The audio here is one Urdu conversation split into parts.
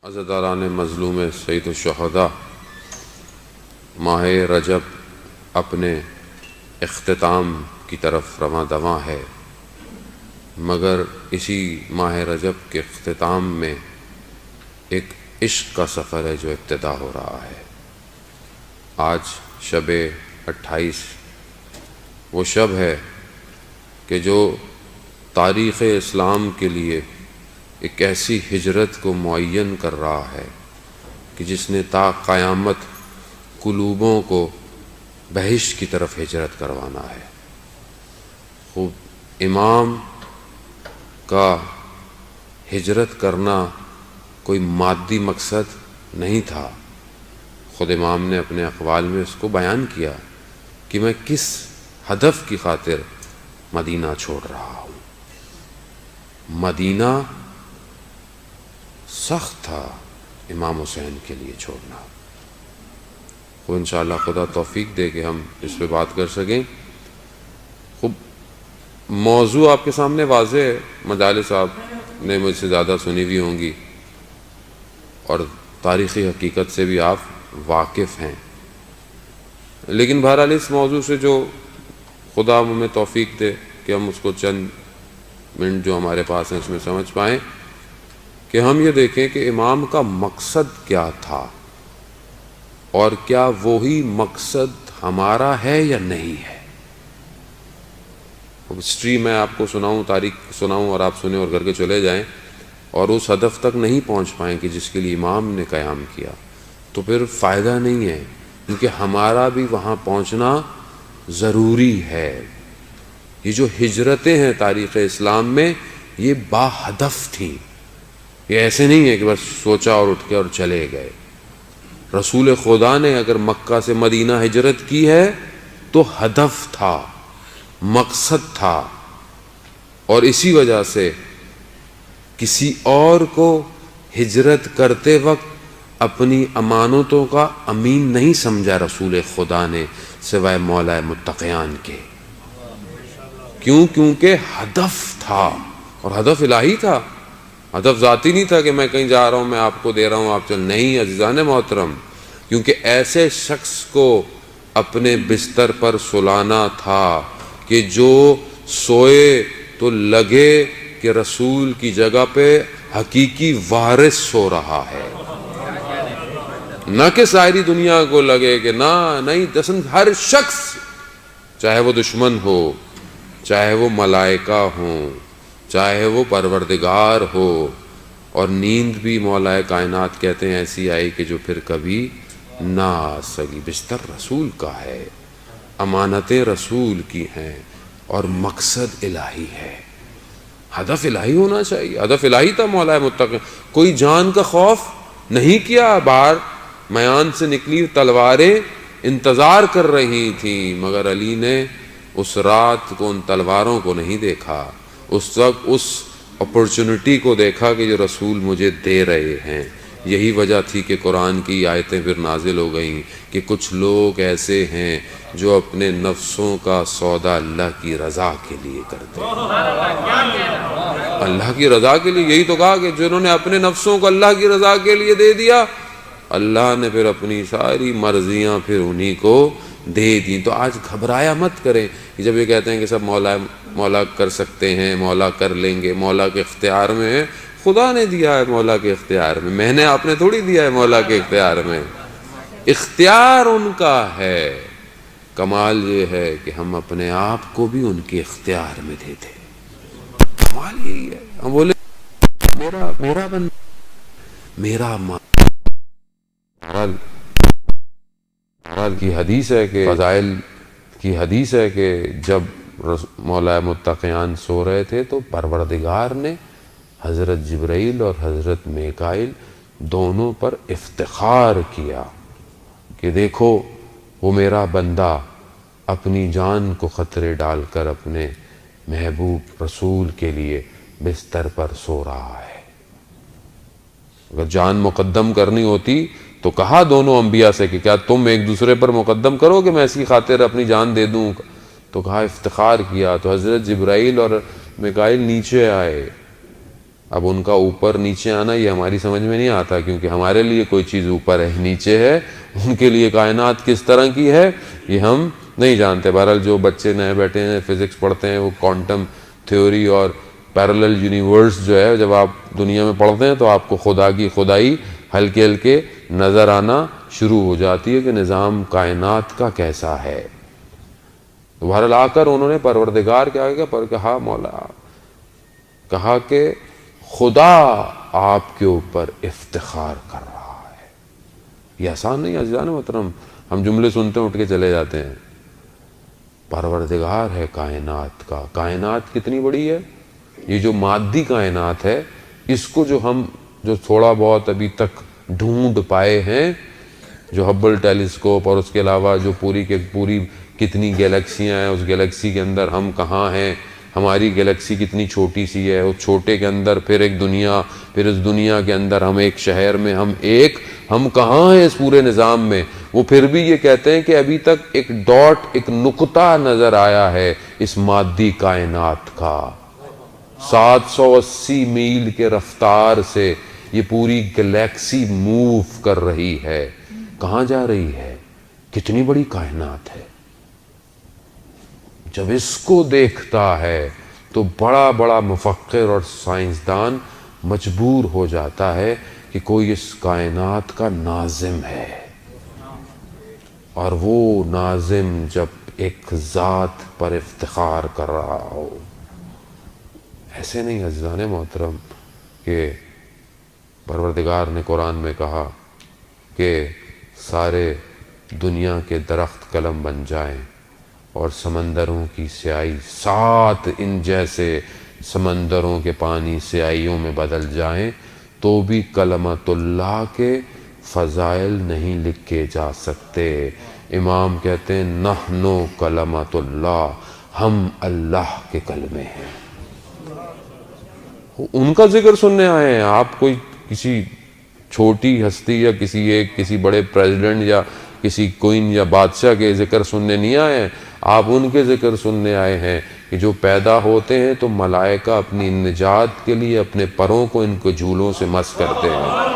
عزاداران مظلوم سید الشہداء، ماہ رجب اپنے اختتام کی طرف رواں دواں ہے، مگر اسی ماہ رجب کے اختتام میں ایک عشق کا سفر ہے جو ابتدا ہو رہا ہے۔ آج شب 28 وہ شب ہے کہ جو تاریخ اسلام کے لیے ایک ایسی ہجرت کو معین کر رہا ہے کہ جس نے تا قیامت قلوبوں کو بہشت کی طرف ہجرت کروانا ہے۔ خوب امام کا ہجرت کرنا کوئی مادی مقصد نہیں تھا، خود امام نے اپنے اقوال میں اس کو بیان کیا کہ میں کس ہدف کی خاطر مدینہ چھوڑ رہا ہوں۔ مدینہ سخت تھا امام حسین کے لیے چھوڑنا، وہ انشاءاللہ خدا توفیق دے کہ ہم اس پہ بات کر سکیں۔ خوب موضوع آپ کے سامنے واضح ہے، مجالس صاحب نے مجھ سے زیادہ سنی ہوئی ہوں گی اور تاریخی حقیقت سے بھی آپ واقف ہیں، لیکن بہرحال اس موضوع سے جو خدا ہمیں توفیق دے کہ ہم اس کو چند منٹ جو ہمارے پاس ہیں اس میں سمجھ پائیں، کہ ہم یہ دیکھیں کہ امام کا مقصد کیا تھا اور کیا وہی مقصد ہمارا ہے یا نہیں ہے۔ ہسٹری میں آپ کو سناؤں، تاریخ سناؤں اور آپ سنیں اور گھر کے چلے جائیں اور اس ہدف تک نہیں پہنچ پائیں کہ جس کے لیے امام نے قیام کیا، تو پھر فائدہ نہیں ہے، کیونکہ ہمارا بھی وہاں پہنچنا ضروری ہے۔ یہ جو ہجرتیں ہیں تاریخ اسلام میں، یہ با ہدف تھیں، یہ ایسے نہیں ہے کہ بس سوچا اور اٹھ کے اور چلے گئے۔ رسول خدا نے اگر مکہ سے مدینہ ہجرت کی ہے تو ہدف تھا، مقصد تھا، اور اسی وجہ سے کسی اور کو ہجرت کرتے وقت اپنی امانتوں کا امین نہیں سمجھا رسول خدا نے سوائے مولا متقیان کے۔ کیوں؟ کیونکہ ہدف تھا، اور ہدف الہی تھا، ہدف ذاتی نہیں تھا کہ میں کہیں جا رہا ہوں، میں آپ کو دے رہا ہوں، آپ چل، نہیں عزیزان محترم، کیونکہ ایسے شخص کو اپنے بستر پر سلانا تھا کہ جو سوئے تو لگے کہ رسول کی جگہ پہ حقیقی وارث سو رہا ہے، نہ کہ ساری دنیا کو لگے کہ نہیں، دسن ہر شخص، چاہے وہ دشمن ہو، چاہے وہ ملائکہ ہوں، چاہے وہ پروردگار ہو، اور نیند بھی مولا کائنات کہتے ہیں ایسی آئی کہ جو پھر کبھی نہ آ سکی۔ بستر رسول کا ہے، امانتیں رسول کی ہیں، اور مقصد الہی ہے، ہدف الہی ہونا چاہیے۔ ہدف الہی تھا مولا متقی، کوئی جان کا خوف نہیں کیا، باہر میان سے نکلی تلواریں انتظار کر رہی تھیں، مگر علی نے اس رات کو ان تلواروں کو نہیں دیکھا، اس وقت اس اپرچونٹی کو دیکھا کہ جو رسول مجھے دے رہے ہیں۔ یہی وجہ تھی کہ قرآن کی آیتیں پھر نازل ہو گئیں کہ کچھ لوگ ایسے ہیں جو اپنے نفسوں کا سودا اللہ کی رضا کے لیے کرتے ہیں۔ اللہ کی رضا کے لیے، یہی تو کہا کہ جنہوں نے اپنے نفسوں کو اللہ کی رضا کے لیے دے دیا، اللہ نے پھر اپنی ساری مرضیاں پھر انہی کو دے دیں۔ تو آج گھبرایا مت کریں کہ جب یہ کہتے ہیں کہ سب مولا کر سکتے ہیں، مولا کر لیں گے، مولا کے اختیار میں ہے، خدا نے دیا ہے مولا کے اختیار میں نے آپ نے تھوڑی دیا ہے مولا کے اختیار میں، اختیار ان کا ہے۔ کمال یہ ہے کہ ہم اپنے آپ کو بھی ان کے اختیار میں دے دیں، کمال یہی ہے۔ ہم بولے میرا بندہ، میرا ماں۔ بہرحال کی حدیث ہے کہ فضائل کی حدیث ہے کہ جب مولا متقیان سو رہے تھے تو پروردگار نے حضرت جبرائیل اور حضرت میکائیل دونوں پر افتخار کیا کہ دیکھو وہ میرا بندہ اپنی جان کو خطرے ڈال کر اپنے محبوب رسول کے لیے بستر پر سو رہا ہے۔ اگر جان مقدم کرنی ہوتی تو کہا دونوں انبیاء سے کہ کیا تم ایک دوسرے پر مقدم کرو کہ میں اس کی خاطر اپنی جان دے دوں، تو کہا افتخار کیا۔ تو حضرت جبرائیل اور میکائیل نیچے آئے اب ان کا اوپر نیچے آنا یہ ہماری سمجھ میں نہیں آتا، کیونکہ ہمارے لیے کوئی چیز اوپر ہے نیچے ہے، ان کے لیے کائنات کس طرح کی ہے یہ ہم نہیں جانتے۔ بہرحال جو بچے نئے بیٹھے ہیں فزکس پڑھتے ہیں وہ کوانٹم تھیوری اور پیرلل یونیورس جو ہے جب آپ دنیا میں پڑھتے ہیں تو آپ کو خدا کی خدائی ہلکے ہلکے نظر آنا شروع ہو جاتی ہے کہ نظام کائنات کا کیسا ہے۔ بہرحال آ کر انہوں نے پروردگار کیا کہا، کہا مولا، کہا کہ خدا آپ کے اوپر افتخار کر رہا ہے۔ یہ آسان نہیں عزیزان محترم، ہم جملے سنتے ہیں اٹھ کے چلے جاتے ہیں۔ پروردگار ہے کائنات کا، کائنات کتنی بڑی ہے، یہ جو مادی کائنات ہے اس کو جو تھوڑا بہت ابھی تک ڈھونڈ پائے ہیں، جو ہبل ٹیلیسکوپ اور اس کے علاوہ جو پوری کے پوری کتنی گیلیکسیاں ہیں، اس گیلیکسی کے اندر ہم کہاں ہیں، ہماری گیلیکسی کتنی چھوٹی سی ہے، اس چھوٹے کے اندر پھر ایک دنیا، پھر اس دنیا کے اندر ہم ایک شہر میں، ہم کہاں ہیں اس پورے نظام میں۔ وہ پھر بھی یہ کہتے ہیں کہ ابھی تک ایک ڈاٹ، ایک نقطہ نظر آیا ہے اس مادی کائنات کا۔ 780 میل کے رفتار سے یہ پوری گلیکسی موو کر رہی ہے، کہاں جا رہی ہے، کتنی بڑی کائنات ہے۔ جب اس کو دیکھتا ہے تو بڑا بڑا مفکر اور سائنسدان مجبور ہو جاتا ہے کہ کوئی اس کائنات کا ناظم ہے، اور وہ ناظم جب ایک ذات پر افتخار کر رہا ہو۔ ایسے نہیں عزیزان محترم کہ پروردگار نے قرآن میں کہا کہ سارے دنیا کے درخت قلم بن جائیں اور سمندروں کی سیاہی 7 انچ جیسے سمندروں کے پانی سیاہیوں میں بدل جائیں تو بھی کلمت اللہ کے فضائل نہیں لکھے جا سکتے۔ امام کہتے ہیں نحنو کلمت اللہ، ہم اللہ کے کلمے ہیں۔ ان کا ذکر سننے آئے ہیں آپ، کوئی کسی چھوٹی ہستی یا کسی بڑے پریزیڈنٹ یا کسی کوئن یا بادشاہ کے ذکر سننے نہیں آئے ہیں، آپ ان کے ذکر سننے آئے ہیں کہ جو پیدا ہوتے ہیں تو ملائکہ اپنی نجات کے لیے اپنے پروں کو ان کے جھولوں سے مس کرتے ہیں۔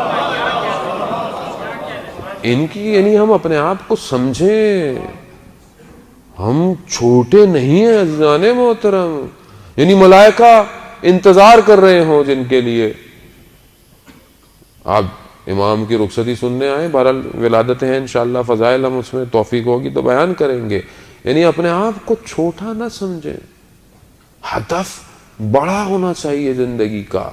ان کی یعنی ہم اپنے آپ کو سمجھیں، ہم چھوٹے نہیں ہیں عزیزان محترم، یعنی ملائکہ انتظار کر رہے ہوں جن کے لیے۔ آپ امام کی رخصتی سننے آئیں، بہرحال ولادتیں ہیں انشاءاللہ، فضائل ہم اس میں توفیق ہوگی تو بیان کریں گے، یعنی اپنے آپ کو چھوٹا نہ سمجھیں، ہدف بڑا ہونا چاہیے زندگی کا۔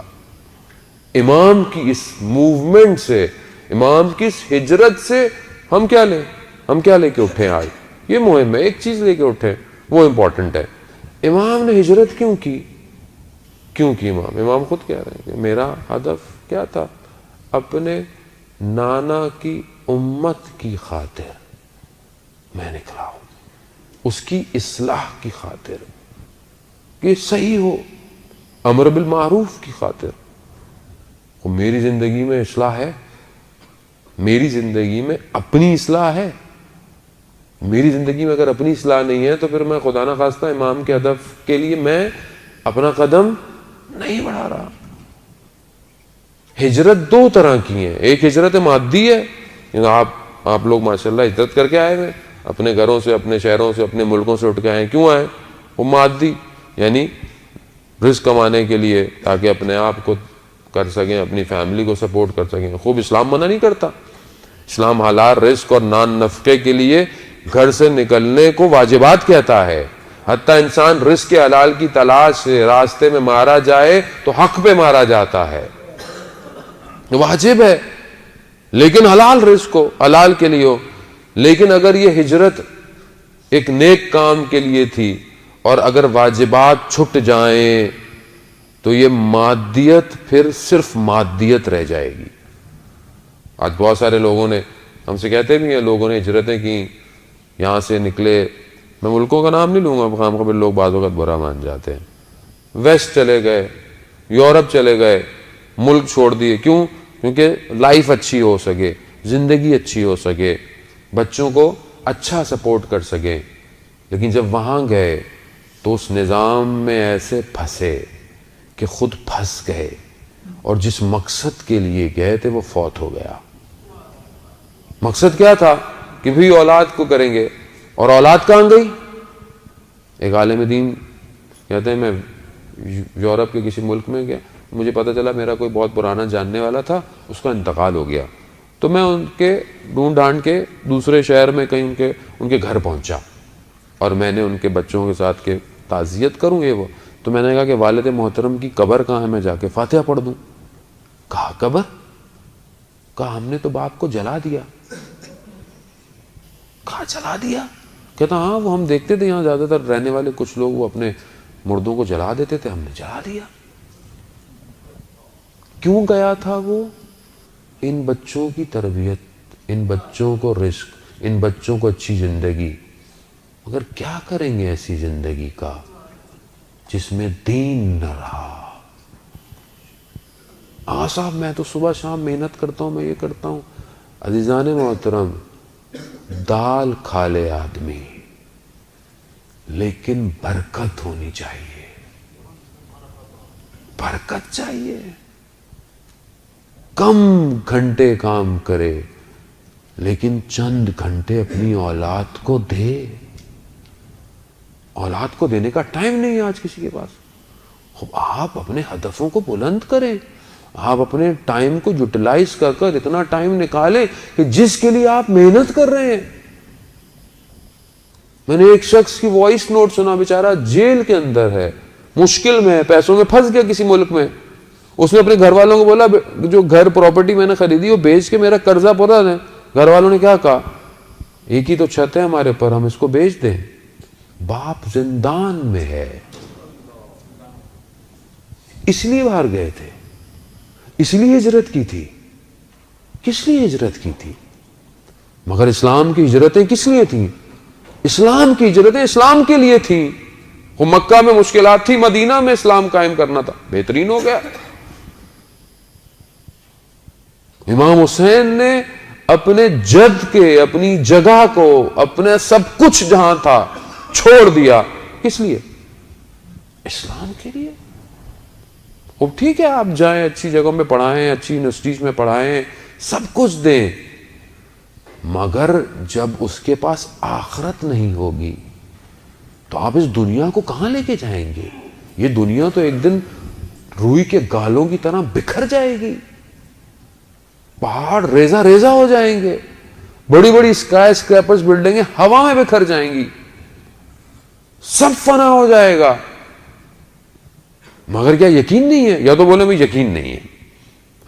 امام کی اس موومنٹ سے، امام کی اس ہجرت سے ہم کیا لے کے اٹھیں آج؟ یہ مہم ہے، ایک چیز لے کے اٹھیں، وہ امپورٹنٹ ہے۔ امام نے ہجرت کیوں کی امام خود کہہ رہے ہیں کہ میرا ہدف کیا تھا، اپنے نانا کی امت کی خاطر میں نکلا ہوں، اس کی اصلاح کی خاطر کہ صحیح ہو، امر بالمعروف کی خاطر۔ میری زندگی میں اصلاح ہے، میری زندگی میں اپنی اصلاح ہے، میری زندگی میں اگر اپنی اصلاح نہیں ہے تو پھر میں خدا نہ خواستہ امام کے ہدف کے لیے میں اپنا قدم نہیں بڑھا رہا۔ ہجرت 2 طرح کی ہیں، ایک ہجرت مادی ہے، آپ لوگ ماشاءاللہ ہجرت کر کے آئے ہوئے، اپنے گھروں سے، اپنے شہروں سے، اپنے ملکوں سے اٹھ کے آئے، کیوں آئے؟ وہ مادی، یعنی رزق کمانے کے لیے، تاکہ اپنے آپ کو کر سکیں، اپنی فیملی کو سپورٹ کر سکیں۔ خوب اسلام منع نہیں کرتا، اسلام حلال رزق اور نان نفقے کے لیے گھر سے نکلنے کو واجبات کہتا ہے، حتیٰ انسان رزق حلال کی تلاش سے راستے میں مارا جائے تو حق پہ مارا جاتا ہے، واجب ہے، لیکن حلال رزق ہو، حلال کے لیے ہو۔ لیکن اگر یہ ہجرت ایک نیک کام کے لیے تھی اور اگر واجبات چھٹ جائیں تو یہ مادیت پھر صرف مادیت رہ جائے گی۔ آج بہت سارے لوگوں نے ہم سے کہتے بھی ہیں، لوگوں نے ہجرتیں کی، یہاں سے نکلے، میں ملکوں کا نام نہیں لوں گا، خام خبر لوگ بعض وقت برا مان جاتے ہیں، ویسٹ چلے گئے، یورپ چلے گئے، ملک چھوڑ دیے، کیوں؟ کیونکہ لائف اچھی ہو سکے، زندگی اچھی ہو سکے، بچوں کو اچھا سپورٹ کر سکیں۔ لیکن جب وہاں گئے تو اس نظام میں ایسے پھنسے کہ خود پھنس گئے، اور جس مقصد کے لیے گئے تھے وہ فوت ہو گیا. مقصد کیا تھا کہ بھی اولاد کو کریں گے, اور اولاد کہاں گئی؟ ایک عالم دین کہتے ہیں میں یورپ کے کسی ملک میں گیا, مجھے پتہ چلا میرا کوئی بہت پرانا جاننے والا تھا, اس کا انتقال ہو گیا. تو میں ان کے ڈھونڈ ڈھانڈ کے دوسرے شہر میں کہیں ان کے گھر پہنچا, اور میں نے ان کے بچوں کے ساتھ کے تعزیت کروں یہ وہ. تو میں نے کہا کہ والد محترم کی قبر کہاں ہے, میں جا کے فاتحہ پڑھ دوں. کہا قبر؟ کہا ہم نے تو باپ کو جلا دیا. کہا جلا دیا؟ کہتا ہاں وہ ہم دیکھتے تھے یہاں زیادہ تر رہنے والے کچھ لوگ وہ اپنے مردوں کو جلا دیتے تھے, ہم نے جلا دیا. کیوں گیا تھا وہ؟ ان بچوں کی تربیت, ان بچوں کو رزق, ان بچوں کو اچھی زندگی. مگر کیا کریں گے ایسی زندگی کا جس میں دین نہ رہا؟ صاحب میں تو صبح شام محنت کرتا ہوں, میں یہ کرتا ہوں. عزیزان محترم, دال کھا لے آدمی لیکن برکت ہونی چاہیے, برکت چاہیے. کم گھنٹے کام کرے لیکن چند گھنٹے اپنی اولاد کو دے. اولاد کو دینے کا ٹائم نہیں ہے آج کسی کے پاس. آپ اپنے ہدفوں کو بلند کریں, آپ اپنے ٹائم کو یوٹیلائز کر کر اتنا ٹائم نکالیں کہ جس کے لیے آپ محنت کر رہے ہیں. میں نے ایک شخص کی وائس نوٹ سنا, بیچارہ جیل کے اندر ہے, مشکل میں ہے, پیسوں میں پھنس گیا کسی ملک میں. اس نے اپنے گھر والوں کو بولا جو گھر پراپرٹی میں نے خریدی وہ بیچ کے میرا قرضہ پورا دیں. گھر والوں نے کیا کہا, ایک ہی تو چھت ہے ہمارے پر, ہم اس کو بیچ دیں. باپ زندان میں ہے, اس لیے باہر گئے تھے, اس لیے ہجرت کی تھی. کس لیے ہجرت کی تھی؟ مگر اسلام کی ہجرتیں کس لیے تھیں؟ اسلام کی ہجرتیں اسلام کے لیے تھیں. وہ مکہ میں مشکلات تھی, مدینہ میں اسلام قائم کرنا تھا, بہترین ہو گیا. امام حسین نے اپنے جد کے, اپنی جگہ کو, اپنے سب کچھ جہاں تھا چھوڑ دیا. کس لیے؟ اسلام کے لیے. اب ٹھیک ہے آپ جائیں, اچھی جگہوں میں پڑھائیں, اچھی یونیورسٹیز میں پڑھائیں, سب کچھ دیں, مگر جب اس کے پاس آخرت نہیں ہوگی تو آپ اس دنیا کو کہاں لے کے جائیں گے؟ یہ دنیا تو ایک دن روئی کے گالوں کی طرح بکھر جائے گی, پہاڑ ریزہ ریزہ ہو جائیں گے, بڑی بڑی اسکائی اسکریپرز بلڈنگیں ہوا میں بکھر جائیں گی, سب فنا ہو جائے گا. مگر کیا یقین نہیں ہے؟ یا تو بولے میں یقین نہیں ہے,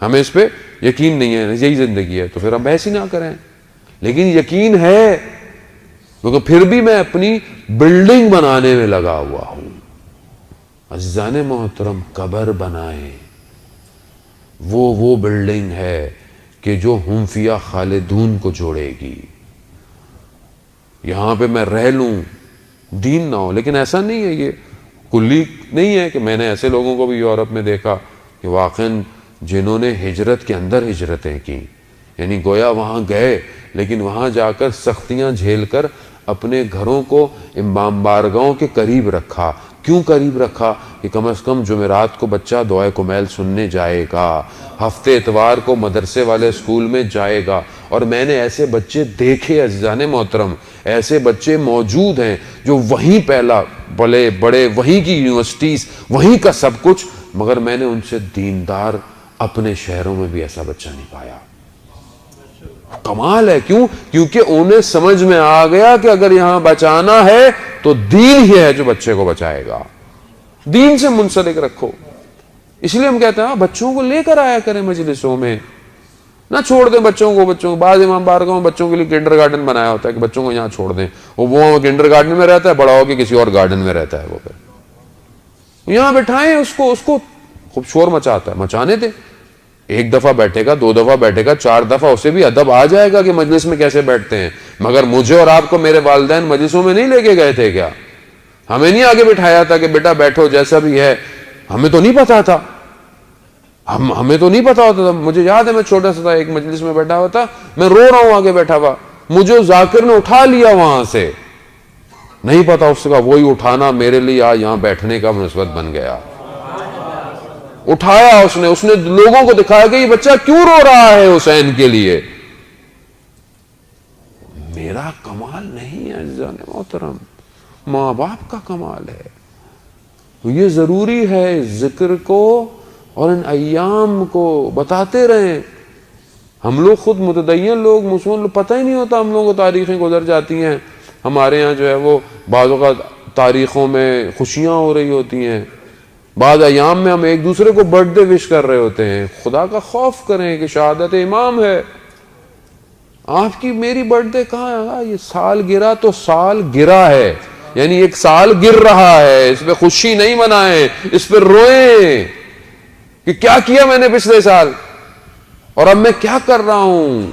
ہمیں اس پہ یقین نہیں ہے, یہی زندگی ہے, تو پھر ہم بحث ہی نہ کریں. لیکن یقین ہے, کیونکہ پھر بھی میں اپنی بلڈنگ بنانے میں لگا ہوا ہوں. عزیزان محترم, قبر بنائیں, وہ بلڈنگ ہے کہ جو ہم فیہا خالدون کو جوڑے گی. یہاں پہ میں رہ لوں, دین نہ ہو. لیکن ایسا نہیں ہے, یہ کلی نہیں ہے کہ میں نے ایسے لوگوں کو بھی یورپ میں دیکھا کہ واقعاً جنہوں نے ہجرت کے اندر ہجرتیں کی, یعنی گویا وہاں گئے لیکن وہاں جا کر سختیاں جھیل کر اپنے گھروں کو امام بارگاہوں کے قریب رکھا. کیوں قریب رکھا؟ کہ کم از کم جمعرات کو بچہ دعائے کمیل سننے جائے گا, ہفتے اتوار کو مدرسے والے اسکول میں جائے گا. اور میں نے ایسے بچے دیکھے عزیزان محترم, ایسے بچے موجود ہیں جو وہیں پہلا بڑے بڑے, وہیں کی یونیورسٹیز, وہیں کا سب کچھ, مگر میں نے ان سے دیندار اپنے شہروں میں بھی ایسا بچہ نہیں پایا. کمال ہے. کیوں؟ کیونکہ انہیں سمجھ میں آ گیا کہ اگر یہاں بچانا ہے تو دین ہی ہے جو بچے کو بچائے گا. دین سے منسلک رکھو. اس لیے ہم کہتے ہیں بچوں کو لے کر آیا کریں مجلسوں میں, نہ چھوڑ دیں بچوں کو. بعض امام بارگاہوں میں بچوں کے لیے کنڈر گارڈن بنایا ہوتا ہے کہ بچوں کو یہاں چھوڑ دیں, وہ کنڈر گارڈن میں رہتا ہے, بڑا ہو کے کسی اور گارڈن میں رہتا ہے. وہ پھر یہاں بٹھائیں اس کو خوب شور مچاتا ہے, مچانے دیں. ایک دفعہ بیٹھے گا, 2 دفعہ بیٹھے گا, 4 دفعہ, اسے بھی ادب آ جائے گا کہ مجلس میں کیسے بیٹھتے ہیں. مگر مجھے اور آپ کو میرے والدین مجلسوں میں نہیں لے کے گئے تھے کیا؟ ہمیں نہیں آگے بٹھایا تھا کہ بیٹا بیٹھو جیسا بھی ہے؟ ہمیں تو نہیں پتا تھا, ہمیں تو نہیں پتا ہوتا تھا. مجھے یاد ہے میں چھوٹا سا تھا, ایک مجلس میں بیٹھا ہوا تھا, میں رو رہا ہوں آگے بیٹھا ہوا, مجھے ذاکر نے اٹھا لیا وہاں سے, نہیں پتا اس کا وہی اٹھانا میرے لیے یہاں بیٹھنے کا مناسبت بن گیا. اٹھایا اس نے لوگوں کو دکھایا کہ یہ بچہ کیوں رو رہا ہے حسین کے لیے. میرا کمال نہیں ہے عزیزان محترم، ماں باپ کا کمال ہے. یہ ضروری ہے ذکر کو اور ان ایام کو بتاتے رہیں. ہم لوگ خود متدین لوگ، مسلمان لوگ، پتہ ہی نہیں ہوتا ہم لوگوں کو تاریخیں گزر جاتی ہیں. ہمارے ہاں جو ہے وہ بعض اوقات تاریخوں میں خوشیاں ہو رہی ہوتی ہیں، بعض ایام میں ہم ایک دوسرے کو برتھ ڈے وش کر رہے ہوتے ہیں. خدا کا خوف کریں کہ شہادت امام ہے. آپ کی میری برتھ ڈے کہاں ہے؟ یہ سال گرا تو سال گرا ہے، یعنی ایک سال گر رہا ہے، اس پہ خوشی نہیں منائیں، اس پہ روئیں کہ کیا کیا میں نے پچھلے سال اور اب میں کیا کر رہا ہوں.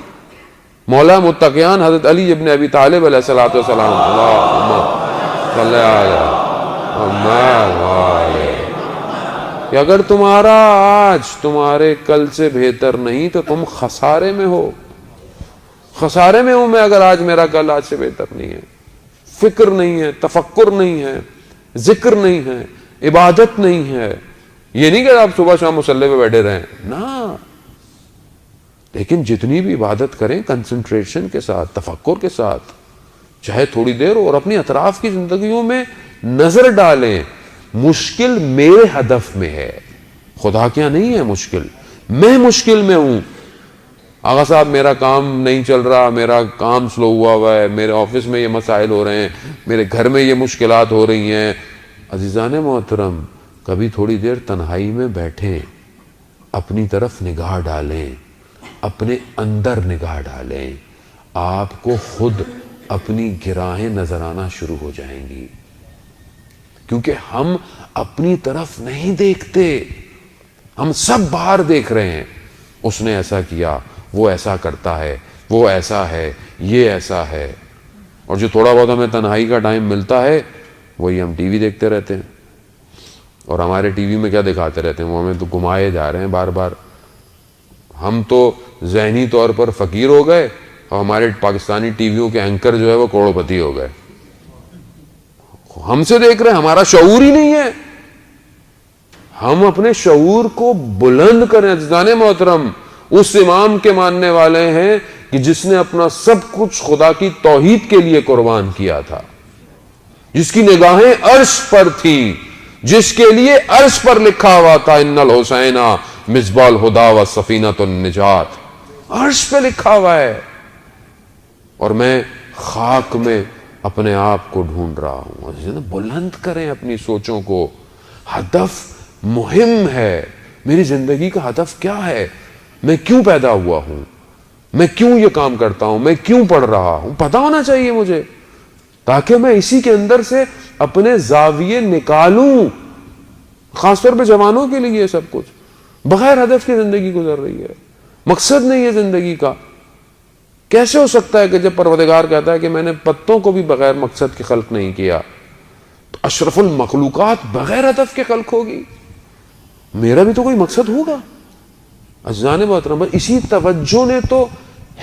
مولا متقیان حضرت علی ابن ابی طالب علیہ الصلوۃ والسلام، اللہم صلی علیہ، کہ اگر تمہارا آج تمہارے کل سے بہتر نہیں تو تم خسارے میں ہو. خسارے میں ہوں میں اگر آج میرا کل آج سے بہتر نہیں ہے. فکر نہیں ہے، تفکر نہیں ہے، ذکر نہیں ہے، عبادت نہیں ہے. یہ نہیں کہ آپ صبح شام مصلی پہ بیٹھے رہیں نا، لیکن جتنی بھی عبادت کریں کنسنٹریشن کے ساتھ، تفکر کے ساتھ، چاہے تھوڑی دیر ہو، اور اپنی اطراف کی زندگیوں میں نظر ڈالیں. مشکل میرے ہدف میں ہے، خدا کیا نہیں ہے مشکل. میں مشکل میں ہوں. آغا صاحب میرا کام نہیں چل رہا، میرا کام سلو ہوا ہے، میرے آفس میں یہ مسائل ہو رہے ہیں، میرے گھر میں یہ مشکلات ہو رہی ہیں. عزیزان محترم، کبھی تھوڑی دیر تنہائی میں بیٹھیں، اپنی طرف نگاہ ڈالیں، اپنے اندر نگاہ ڈالیں. آپ کو خود اپنی گراہیں نظر آنا شروع ہو جائیں گی، کیونکہ ہم اپنی طرف نہیں دیکھتے، ہم سب باہر دیکھ رہے ہیں. اس نے ایسا کیا، وہ ایسا کرتا ہے، وہ ایسا ہے، یہ ایسا ہے. اور جو تھوڑا بہت ہمیں تنہائی کا ٹائم ملتا ہے وہی ہم ٹی وی دیکھتے رہتے ہیں. اور ہمارے ٹی وی میں کیا دکھاتے رہتے ہیں؟ وہ ہمیں تو گھمائے جا رہے ہیں بار بار. ہم تو ذہنی طور پر فقیر ہو گئے اور ہمارے پاکستانی ٹی ویوں کے اینکر جو ہے وہ کروڑ پتی ہو گئے. ہم سے دیکھ رہے ہیں، ہمارا شعور ہی نہیں ہے. ہم اپنے شعور کو بلند کریں. عزیزان محترم، اس امام کے ماننے والے ہیں کہ جس نے اپنا سب کچھ خدا کی توحید کے لیے قربان کیا تھا، جس کی نگاہیں عرش پر تھیں، جس کے لیے عرش پر لکھا ہوا تھا ان الحسین مصباح الہدی و سفینۃ النجات. عرش پہ لکھا ہوا ہے، اور میں خاک میں اپنے آپ کو ڈھونڈ رہا ہوں. بلند کریں اپنی سوچوں کو. ہدف مہم ہے. میری زندگی کا ہدف کیا ہے؟ میں کیوں پیدا ہوا ہوں؟ میں کیوں یہ کام کرتا ہوں؟ میں کیوں پڑھ رہا ہوں؟ پتہ ہونا چاہیے مجھے، تاکہ میں اسی کے اندر سے اپنے زاویے نکالوں. خاص طور پہ جوانوں کے لیے سب کچھ بغیر ہدف کی زندگی گزر رہی ہے. مقصد نہیں ہے زندگی کا. کیسے ہو سکتا ہے کہ جب پروردگار کہتا ہے کہ میں نے پتوں کو بھی بغیر مقصد کے خلق نہیں کیا، تو اشرف المخلوقات بغیر ہدف کے خلق ہوگی؟ میرا بھی تو کوئی مقصد ہوگا. عزیزان محترم، اسی توجہ نے تو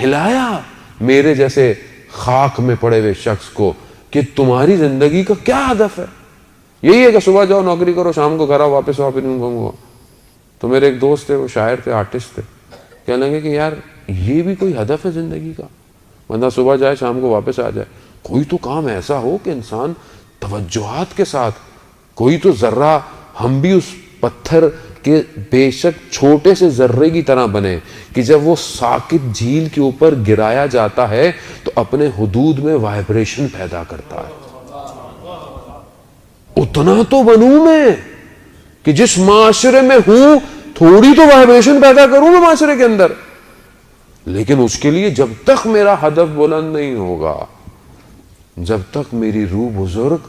ہلایا میرے جیسے خاک میں پڑے ہوئے شخص کو کہ تمہاری زندگی کا کیا ہدف ہے. یہی ہے کہ صبح جاؤ نوکری کرو، شام کو گھر آؤ، واپس آؤ، پھر گا. تو میرے ایک دوست تھے، وہ شاعر تھے، آرٹسٹ تھے، کہنے لگے کہ یار یہ بھی کوئی ہدف ہے زندگی کا؟ بندہ صبح جائے شام کو واپس آ جائے. کوئی تو کام ایسا ہو کہ انسان توجہات کے ساتھ، کوئی تو ذرہ ہم بھی اس پتھر کے بے شک چھوٹے سے ذرے کی طرح بنے کہ جب وہ ساکت جھیل کے اوپر گرایا جاتا ہے تو اپنے حدود میں وائبریشن پیدا کرتا ہے. اتنا تو بنوں میں کہ جس معاشرے میں ہوں تھوڑی تو وائبریشن پیدا کروں میں معاشرے کے اندر. لیکن اس کے لیے جب تک میرا ہدف بلند نہیں ہوگا، جب تک میری روح بزرگ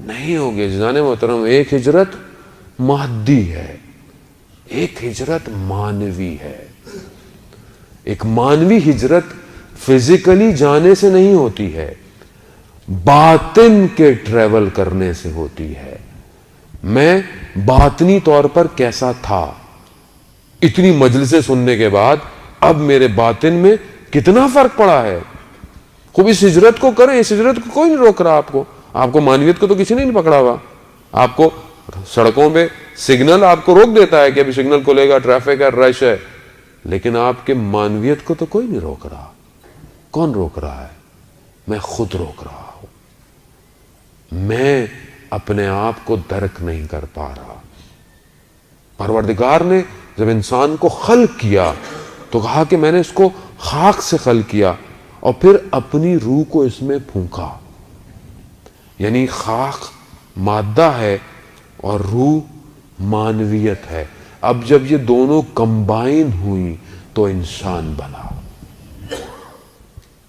نہیں ہوگی. جنان محترم، ایک ہجرت مادی ہے، ایک ہجرت مانوی ہے. ایک مانوی ہجرت فزیکلی جانے سے نہیں ہوتی ہے، باطن کے ٹریول کرنے سے ہوتی ہے. میں باطنی طور پر کیسا تھا، اتنی مجلسیں سننے کے بعد اب میرے باطن میں کتنا فرق پڑا ہے. خوب اس ہجرت کو کریں. اس ہجرت کو کوئی نہیں روک رہا آپ کو. آپ کو مانویت کو تو کسی نے نہیں پکڑا ہوا. آپ کو سڑکوں پہ سگنل آپ کو روک دیتا ہے کہ ابھی سگنل کھلے گا، ٹریفک ہے، رش ہے، لیکن آپ کے معنویت کو تو کوئی نہیں روک رہا. کون روک رہا ہے؟ میں خود روک رہا ہوں. میں اپنے آپ کو درک نہیں کر پا رہا. پروردگار نے جب انسان کو خلق کیا تو کہا کہ میں نے اس کو خاک سے خلق کیا اور پھر اپنی روح کو اس میں پھونکا. یعنی خاک مادہ ہے اور روح معنویت ہے. اب جب یہ دونوں کمبائن ہوئی تو انسان بنا.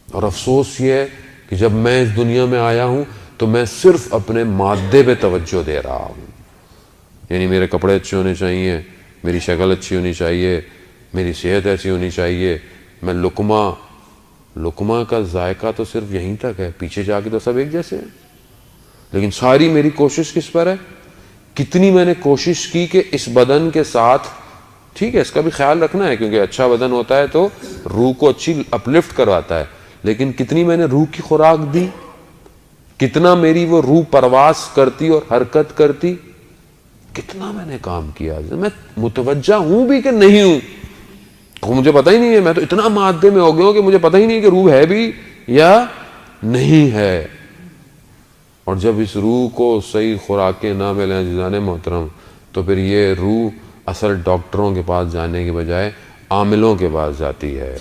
اور افسوس یہ ہے کہ جب میں اس دنیا میں آیا ہوں تو میں صرف اپنے مادے پہ توجہ دے رہا ہوں. یعنی میرے کپڑے اچھے ہونے چاہیے، میری شکل اچھی ہونی چاہیے، میری صحت ایسی ہونی چاہیے. میں لقمہ کا ذائقہ تو صرف یہیں تک ہے، پیچھے جا کے تو سب ایک جیسے ہیں. لیکن ساری میری کوشش کس پر ہے؟ کتنی میں نے کوشش کی کہ اس بدن کے ساتھ، ٹھیک ہے اس کا بھی خیال رکھنا ہے کیونکہ اچھا بدن ہوتا ہے تو روح کو اچھی اپلفٹ کرواتا ہے، لیکن کتنی میں نے روح کی خوراک دی، کتنا میری وہ روح پرواز کرتی اور حرکت کرتی، کتنا میں نے کام کیا. میں متوجہ ہوں بھی کہ نہیں ہوں، مجھے پتہ ہی نہیں ہے. میں تو اتنا مادے میں ہو گیا ہوں کہ مجھے پتہ ہی نہیں کہ روح ہے بھی یا نہیں ہے. اور جب اس روح کو صحیح خوراکیں نہ ملیں عزیزان محترم تو پھر یہ روح اصل ڈاکٹروں کے پاس جانے کے بجائے عاملوں کے پاس جاتی ہے،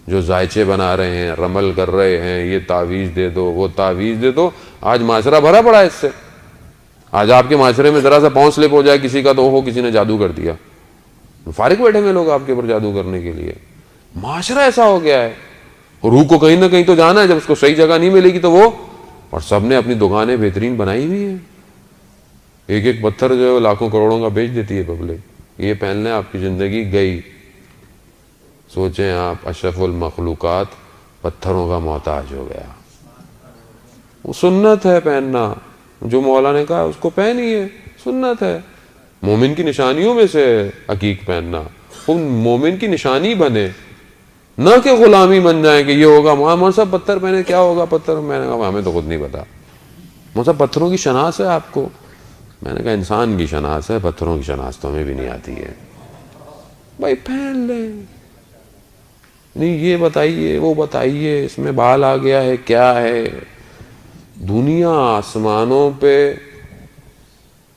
جو ذائچے بنا رہے ہیں، رمل کر رہے ہیں، یہ تعویذ دے دو، وہ تعویذ دے دو. آج معاشرہ بھرا پڑا ہے اس سے. آج آپ کے معاشرے میں ذرا سا پاؤں سلپ ہو جائے کسی کا تو وہ کسی نے جادو کر دیا. فارغ بیٹھے ہوئے لوگ آپ کے اوپر جادو کرنے کے لیے. معاشرہ ایسا ہو گیا ہے. روح کو کہیں نہ کہیں تو جانا ہے، جب اس کو صحیح جگہ نہیں ملے گی تو وہ، اور سب نے اپنی دکانیں بہترین بنائی ہوئی ہیں. ایک ایک پتھر جو ہے لاکھوں کروڑوں کا بیچ دیتی ہے پبلک. یہ پہن لیں آپ کی زندگی گئی. سوچیں آپ اشرف المخلوقات پتھروں کا محتاج ہو گیا. وہ سنت ہے پہننا، جو مولا نے کہا اس کو پہنیے، سنت ہے. مومن کی نشانیوں میں سے عقیق پہننا، وہ مومن کی نشانی بنے، نہ کہ غلامی بن جائیں کہ یہ ہوگا. مول صاحب پتھر پہنے کیا ہوگا پتھر؟ میں نے کہا ہمیں تو خود نہیں پتا. مول صاحب پتھروں کی شناخت ہے آپ کو؟ میں نے کہا انسان کی شناخت ہے، پتھروں کی شناخت تو ہمیں بھی نہیں آتی ہے. بھائی پہن لیں، نہیں یہ بتائیے وہ بتائیے، اس میں بال آ گیا ہے کیا ہے. دنیا آسمانوں پہ،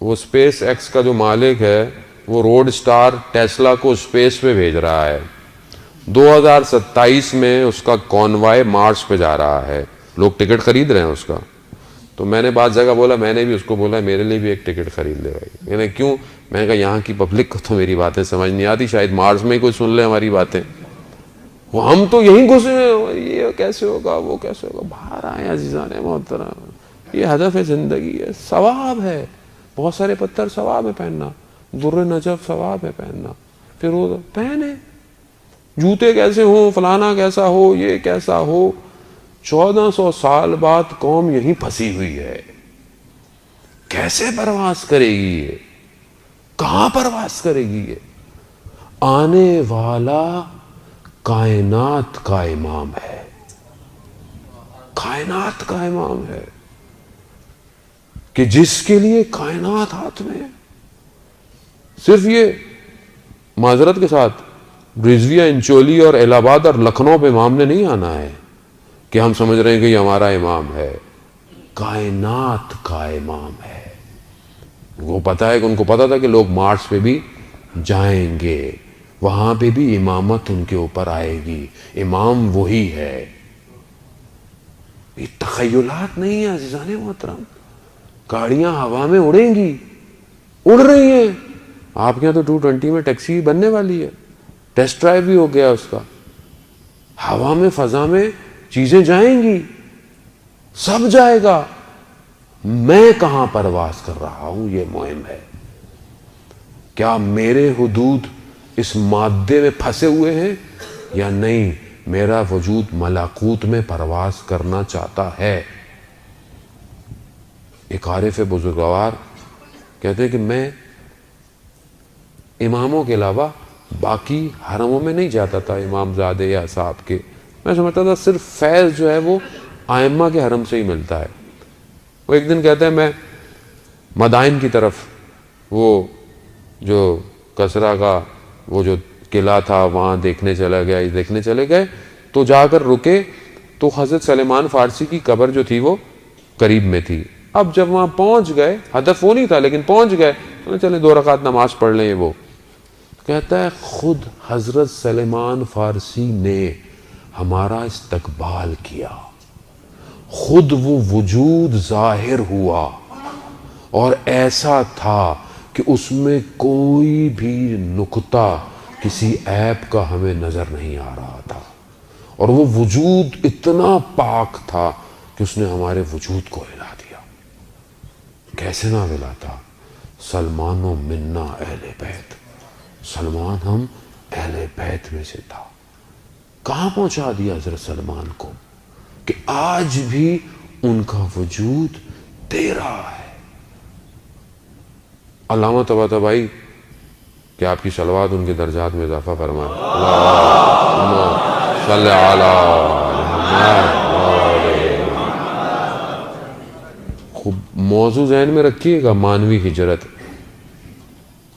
وہ اسپیس ایکس کا جو مالک ہے وہ روڈ سٹار ٹیسلا کو اسپیس پہ بھیج رہا ہے. 2027 میں اس کا کانوائے مارس پہ جا رہا ہے. لوگ ٹکٹ خرید رہے ہیں اس کا. تو میں نے بعض جگہ بولا، میں نے بھی اس کو بولا میرے لیے بھی ایک ٹکٹ خرید لے بھائی. میں نے کیوں؟ میں نے کہا یہاں کی پبلک کو تو میری باتیں سمجھ نہیں آتی، شاید مارس میں ہی کوئی سن لے ہماری باتیں. وہ ہم تو یہیں گھسے ہیں، یہ کیسے ہوگا وہ کیسے ہوگا. باہر آئے عزیزان محترم، یہ ہدف ہے زندگی ہے، ثواب ہے. بہت سارے پتھر ثواب ہے پہننا، در نجف ثواب ہے پہننا. پھر وہ پہنے. جوتے کیسے ہوں، فلانا کیسا ہو، یہ کیسا ہو. 1400 سال بعد قوم یہیں پھنسی ہوئی ہے. کیسے پرواز کرے گی یہ؟ کہاں پرواز کرے گی یہ؟ آنے والا کائنات کا امام ہے. کائنات کا امام ہے کہ جس کے لیے کائنات ہاتھ میں ہے. صرف یہ معذرت کے ساتھ رضویہ انچولی اور الہ آباد اور لکھنؤ پہ امام نے نہیں آنا ہے کہ ہم سمجھ رہے ہیں کہ یہ ہمارا امام ہے. کائنات کا امام ہے. وہ پتا ہے کہ ان کو پتا تھا کہ لوگ مارس پہ بھی جائیں گے، وہاں پہ بھی امامت ان کے اوپر آئے گی. امام وہی ہے. یہ تخیلات نہیں ہیں عزیزان محترم. گاڑیاں ہوا میں اڑیں گی، اڑ رہی ہیں. آپ کے یہاں تو 220 میں ٹیکسی بننے والی ہے، ٹیسٹ ڈرائیو بھی ہو گیا اس کا. ہوا میں فضا میں چیزیں جائیں گی، سب جائے گا. میں کہاں پرواز کر رہا ہوں یہ مہم ہے. کیا میرے حدود اس مادے میں پھنسے ہوئے ہیں یا نہیں؟ میرا وجود ملاکوت میں پرواز کرنا چاہتا ہے. ایک عارف بزرگوار کہتے ہیں کہ میں اماموں کے علاوہ باقی حرموں میں نہیں جاتا تھا، امام زادے یا صاحب کے. میں سمجھتا تھا صرف فیض جو ہے وہ ائمہ کے حرم سے ہی ملتا ہے. وہ ایک دن کہتے ہیں میں مدائن کی طرف وہ جو کسرا کا وہ جو قلعہ تھا وہاں دیکھنے چلے گئے تو جا کر رکے تو حضرت سلیمان فارسی کی قبر جو تھی وہ قریب میں تھی. اب جب وہاں پہنچ گئے، ہدف وہ نہیں تھا لیکن پہنچ گئے، تو چلے 2 رکعت نماز پڑھ لیں. وہ کہتا ہے خود حضرت سلیمان فارسی نے ہمارا استقبال کیا، خود وہ وجود ظاہر ہوا اور ایسا تھا کہ اس میں کوئی بھی نقطہ کسی عیب کا ہمیں نظر نہیں آ رہا تھا، اور وہ وجود اتنا پاک تھا کہ اس نے ہمارے وجود کو ہلا دیا. کیسے نہ ہلاتا؟ سلمان و منا اہل بیت، سلمان ہم اہل بیت میں سے تھا. کہاں پہنچا دیا حضرت سلمان کو کہ آج بھی ان کا وجود دے رہا ہے. علامہ طباطبائی کہ آپ کی صلوات ان کے درجات میں اضافہ فرمائے. اللہم صلی علی محمد. خوب موضوع ذہن میں رکھیے گا، مانوی ہجرت.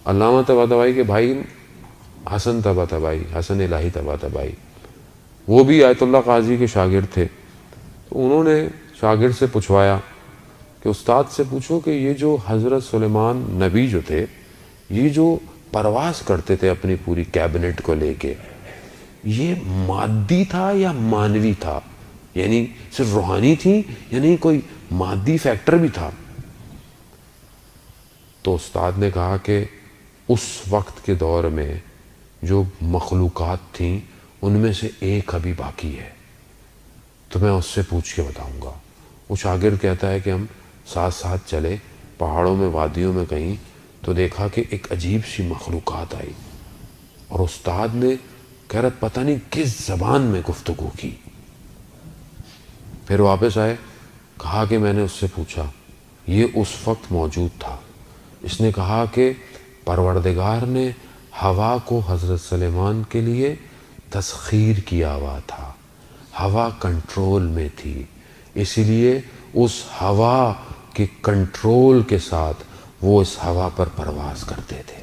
علامہ طباطبائی کے بھائی حسن طباطبائی، حسن الہی طباطبائی، وہ بھی آیت اللہ قاضی کے شاگرد تھے. تو انہوں نے شاگرد سے پوچھوایا کہ استاد سے پوچھو کہ یہ جو حضرت سلیمان نبی جو تھے، یہ جو پرواز کرتے تھے اپنی پوری کیبنٹ کو لے کے، یہ مادی تھا یا مانوی تھا؟ یعنی صرف روحانی تھی یعنی کوئی مادی فیکٹر بھی تھا؟ تو استاد نے کہا کہ اس وقت کے دور میں جو مخلوقات تھیں ان میں سے ایک ابھی باقی ہے، تو میں اس سے پوچھ کے بتاؤں گا. وہ شاگرد کہتا ہے کہ ہم ساتھ ساتھ چلے پہاڑوں میں، وادیوں میں کہیں، تو دیکھا کہ ایک عجیب سی مخلوقات آئی، اور استاد نے کہہ رہا پتہ نہیں کس زبان میں گفتگو کی. پھر واپس آئے، کہا کہ میں نے اس سے پوچھا، یہ اس وقت موجود تھا. اس نے کہا کہ پروردگار نے ہوا کو حضرت سلیمان کے لیے تسخیر کیا ہوا تھا، ہوا کنٹرول میں تھی، اسی لیے اس ہوا کے کنٹرول کے ساتھ وہ اس ہوا پر پرواز کرتے تھے.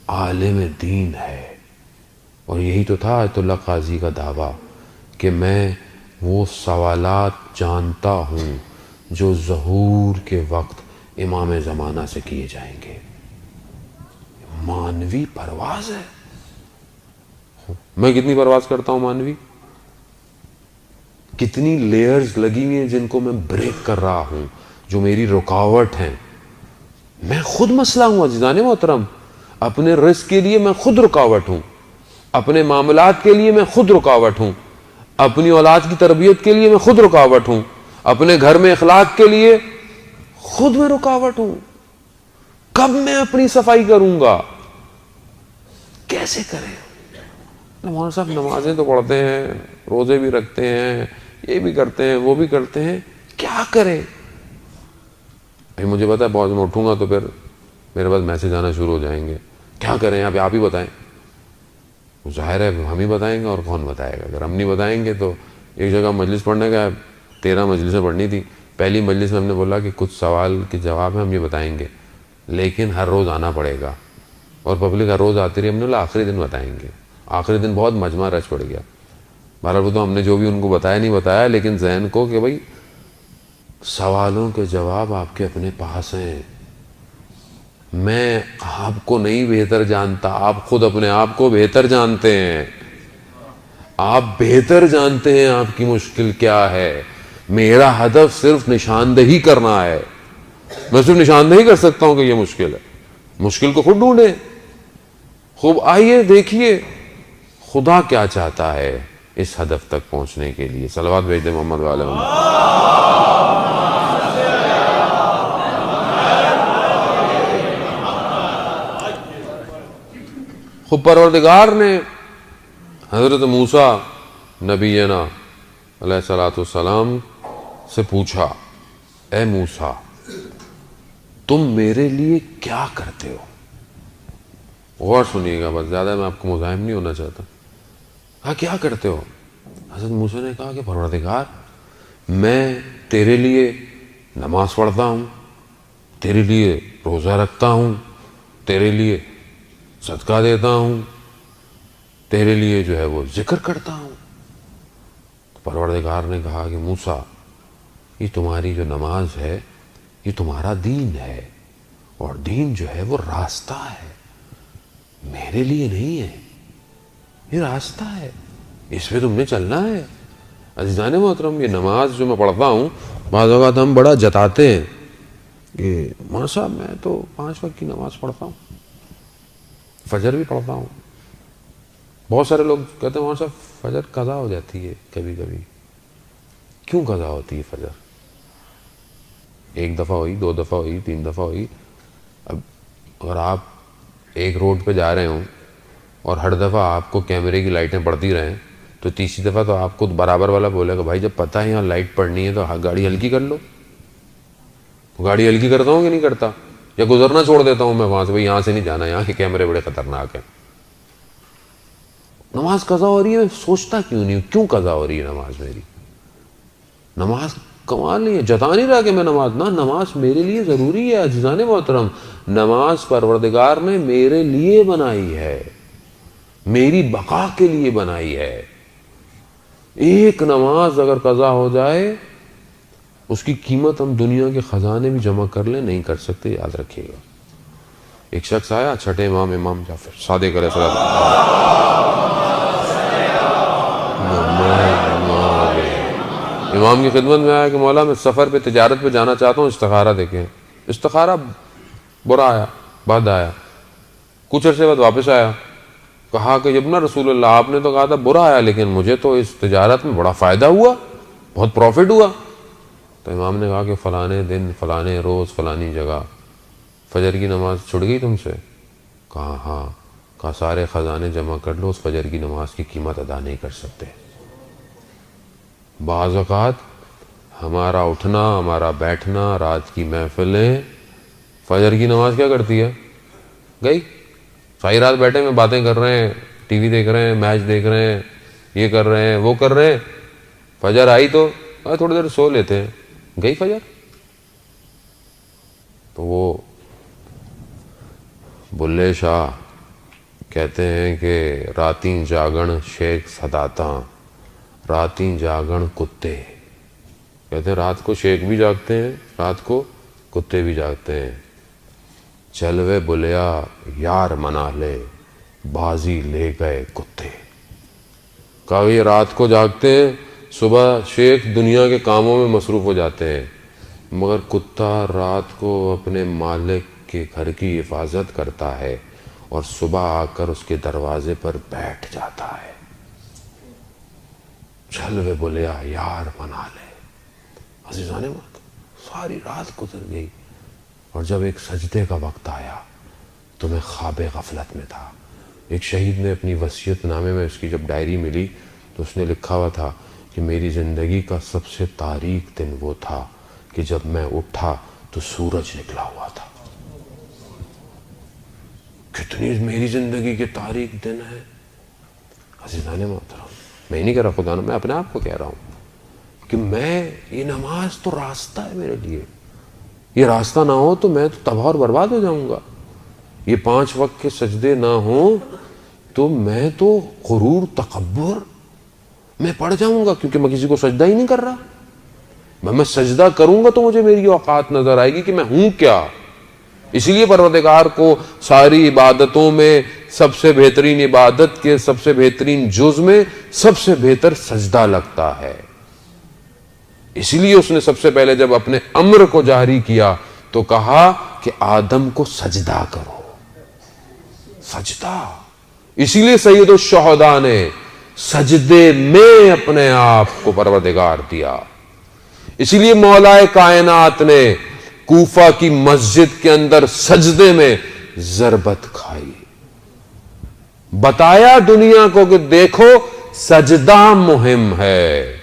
عالم دین ہے، اور یہی تو تھا آیت اللہ قاضی کا دعویٰ کہ میں وہ سوالات جانتا ہوں جو ظہور کے وقت امام زمانہ سے کیے جائیں گے. مانوی پرواز ہے. میں کتنی پرواز کرتا ہوں مانوی؟ کتنی لیئرز لگی ہوئی ہیں جن کو میں بریک کر رہا ہوں، جو میری رکاوٹ ہیں. میں خود مسئلہ ہوں عزیزان محترم. اپنے رزق کے لیے میں خود رکاوٹ ہوں، اپنے معاملات کے لیے میں خود رکاوٹ ہوں، اپنی اولاد کی تربیت کے لیے میں خود رکاوٹ ہوں، اپنے گھر میں اخلاق کے لیے خود میں رکاوٹ ہوں. کب میں اپنی صفائی کروں گا؟ کیسے کریں؟ مولانا صاحب نمازیں تو پڑھتے ہیں، روزے بھی رکھتے ہیں، یہ بھی کرتے ہیں، وہ بھی کرتے ہیں، کیا کریں؟ مجھے پتا ہے بہت میں اٹھوں گا تو پھر میرے پاس میسج آنا شروع ہو جائیں گے، کیا کریں یہاں پہ آپ ہی بتائیں. ظاہر ہے ہم ہی بتائیں گے، اور کون بتائے گا؟ اگر ہم نہیں بتائیں گے تو ایک جگہ مجلس پڑھنے کا 13 مجلسیں پڑھنی تھی. پہلی مجلس میں ہم نے بولا کہ کچھ سوال کے جواب ہیں ہم یہ بتائیں گے، لیکن ہر روز آنا پڑے گا، اور پبلک ہر روز آتی رہی. ہم نے بولا آخری دن بتائیں گے. آخری دن بہت مجمع رچ پڑ گیا. بہرحال وہ تو ہم نے جو بھی ان کو بتایا نہیں بتایا، لیکن ذہن کو کہ بھائی سوالوں کے جواب آپ کے اپنے پاس ہیں. میں آپ کو نہیں بہتر جانتا، آپ خود اپنے آپ کو بہتر جانتے ہیں. آپ بہتر جانتے ہیں آپ کی مشکل کیا ہے. میرا ہدف صرف نشاندہی کرنا ہے. میں صرف نشاندہی کر سکتا ہوں کہ یہ مشکل ہے. مشکل کو خود ڈھونڈیں. خوب آئیے دیکھیے خدا کیا چاہتا ہے اس ہدف تک پہنچنے کے لیے. صلوات بھیج دیں محمد والے خود پروردگار نے حضرت موسیٰ نبینا علیہ الصلوۃ والسلام سے پوچھا، اے موسیٰ تم میرے لیے کیا کرتے ہو؟ غور سنیے گا بس، زیادہ میں آپ کو مزاحم نہیں ہونا چاہتا. ہاں کیا کرتے ہو؟ حضرت موسیٰ نے کہا کہ پروردگار میں تیرے لیے نماز پڑھتا ہوں، تیرے لیے روزہ رکھتا ہوں، تیرے لیے صدقہ دیتا ہوں، تیرے لیے جو ہے وہ ذکر کرتا ہوں۔ پروردگار نے کہا کہ موسیٰ، یہ تمہاری جو نماز ہے یہ تمہارا دین ہے، اور دین جو ہے وہ راستہ ہے، میرے لیے نہیں ہے، یہ راستہ ہے، اس پہ تم نے چلنا ہے۔ عزیزان محترم، یہ نماز جو میں پڑھتا ہوں، بعض اوقات ہم بڑا جتاتے ہیں کہ مولانا صاحب میں تو 5 وقت کی نماز پڑھتا ہوں، فجر بھی پڑھتا ہوں۔ بہت سارے لوگ کہتے ہیں مولانا صاحب فجر قضا ہو جاتی ہے کبھی کبھی۔ کیوں قضا ہوتی ہے فجر؟ 1 دفعہ ہوئی، 2 دفعہ ہوئی، 3 دفعہ ہوئی۔ اب اگر آپ ایک روڈ پہ جا رہے ہوں اور ہر دفعہ آپ کو کیمرے کی لائٹیں پڑتی رہیں، تو تیسری دفعہ تو آپ کو برابر والا بولے گا بھائی جب پتہ ہے یہاں لائٹ پڑنی ہے تو گاڑی ہلکی کر لو۔ گاڑی ہلکی کرتا ہوں کہ نہیں کرتا؟ یا گزرنا چھوڑ دیتا ہوں میں وہاں سے، بھائی یہاں سے نہیں جانا، یہاں کے کیمرے بڑے خطرناک ہیں۔ نماز قضا ہو رہی ہے، سوچتا کیوں نہیں ہوں کیوں قضا ہو رہی ہے نماز میری؟ نماز کمال نہیں ہے، جتا نہیں رہا کہ میں نماز میرے لیے ضروری ہے۔ عزیزان محترم، نماز پروردگار نے میرے لیے بنائی ہے، میری بقا کے لیے بنائی ہے۔ ایک نماز اگر قضا ہو جائے اس کی قیمت ہم دنیا کے خزانے بھی جمع کر لیں نہیں کر سکتے، یاد رکھیے گا۔ ایک شخص آیا، چھٹے امام جعفر صادق علیہ السلام، امام کی خدمت میں آیا کہ مولا میں سفر پہ تجارت پہ جانا چاہتا ہوں، استخارہ دیکھیں۔ استخارہ برا آیا، بد آیا۔ کچھ عرصے بعد واپس آیا، کہا کہ ابن رسول اللہ آپ نے تو کہا تھا برا آیا، لیکن مجھے تو اس تجارت میں بڑا فائدہ ہوا، بہت پروفٹ ہوا۔ تو امام نے کہا کہ فلانے دن، فلانے روز، فلانی جگہ فجر کی نماز چھڑ گئی تم سے؟ کہا ہاں۔ کہا سارے خزانے جمع کر لو، اس فجر کی نماز کی قیمت ادا نہیں کر سکتے۔ بعض اوقات ہمارا اٹھنا، ہمارا بیٹھنا، رات کی محفلیں فجر کی نماز کیا کرتی ہے؟ گئی۔ ساری رات بیٹھے میں باتیں کر رہے ہیں، ٹی وی دیکھ رہے ہیں، میچ دیکھ رہے ہیں، یہ کر رہے ہیں، وہ کر رہے ہیں، فجر آئی تو تھوڑی دیر سو لیتے ہیں، گئی فجر۔ تو وہ بلے شاہ کہتے ہیں کہ راتیں جاگن شیخ صداتاں، راتیں جاگن کتے۔ کہتے ہیں رات کو شیخ بھی جاگتے ہیں، رات کو کتے بھی جاگتے ہیں۔ چلوے بلیا یار منا لے، بازی لے گئے کتے۔ کہا یہ رات کو جاگتے ہیں، صبح شیخ دنیا کے کاموں میں مصروف ہو جاتے ہیں، مگر کتا رات کو اپنے مالک کے گھر کی حفاظت کرتا ہے اور صبح آ کر اس کے دروازے پر بیٹھ جاتا ہے۔ چلوے بولیا یار منا لے۔ عزیزان محترم، ساری رات گزر گئی اور جب ایک سجدے کا وقت آیا تو میں خواب غفلت میں تھا۔ ایک شہید نے اپنی وصیت نامے میں، اس کی جب ڈائری ملی تو اس نے لکھا ہوا تھا کہ میری زندگی کا سب سے تاریک دن وہ تھا کہ جب میں اٹھا تو سورج نکلا ہوا تھا۔ کتنی میری زندگی کے تاریک دن ہے عزیزان محترم۔ میں نہیں کہہ رہا خدا نے، میں اپنے آپ کو کہہ رہا ہوں کہ یہ نماز تو راستہ ہے میرے لیے، یہ راستہ نہ ہو تو میں تو تباہ اور برباد ہو جاؤں گا۔ یہ 5 وقت کے سجدے نہ ہوں تو میں تو غرور تکبر میں پڑ جاؤں گا، کیونکہ میں کسی کو سجدہ ہی نہیں کر رہا۔ میں سجدہ کروں گا تو مجھے میری اوقات نظر آئے گی کہ میں ہوں کیا۔ اسی لیے پروردگار کو ساری عبادتوں میں سب سے بہترین عبادت کے سب سے بہترین جز میں سب سے بہتر سجدہ لگتا ہے۔ اسی لیے اس نے سب سے پہلے جب اپنے امر کو جاری کیا تو کہا کہ آدم کو سجدہ کرو، سجدہ۔ اسی لیے سید الشہداء نے سجدے میں اپنے آپ کو پروردگار دیا۔ اسی لیے مولا کائنات نے کوفہ کی مسجد کے اندر سجدے میں ضربت کھائی، بتایا دنیا کو کہ دیکھو سجدہ مہم ہے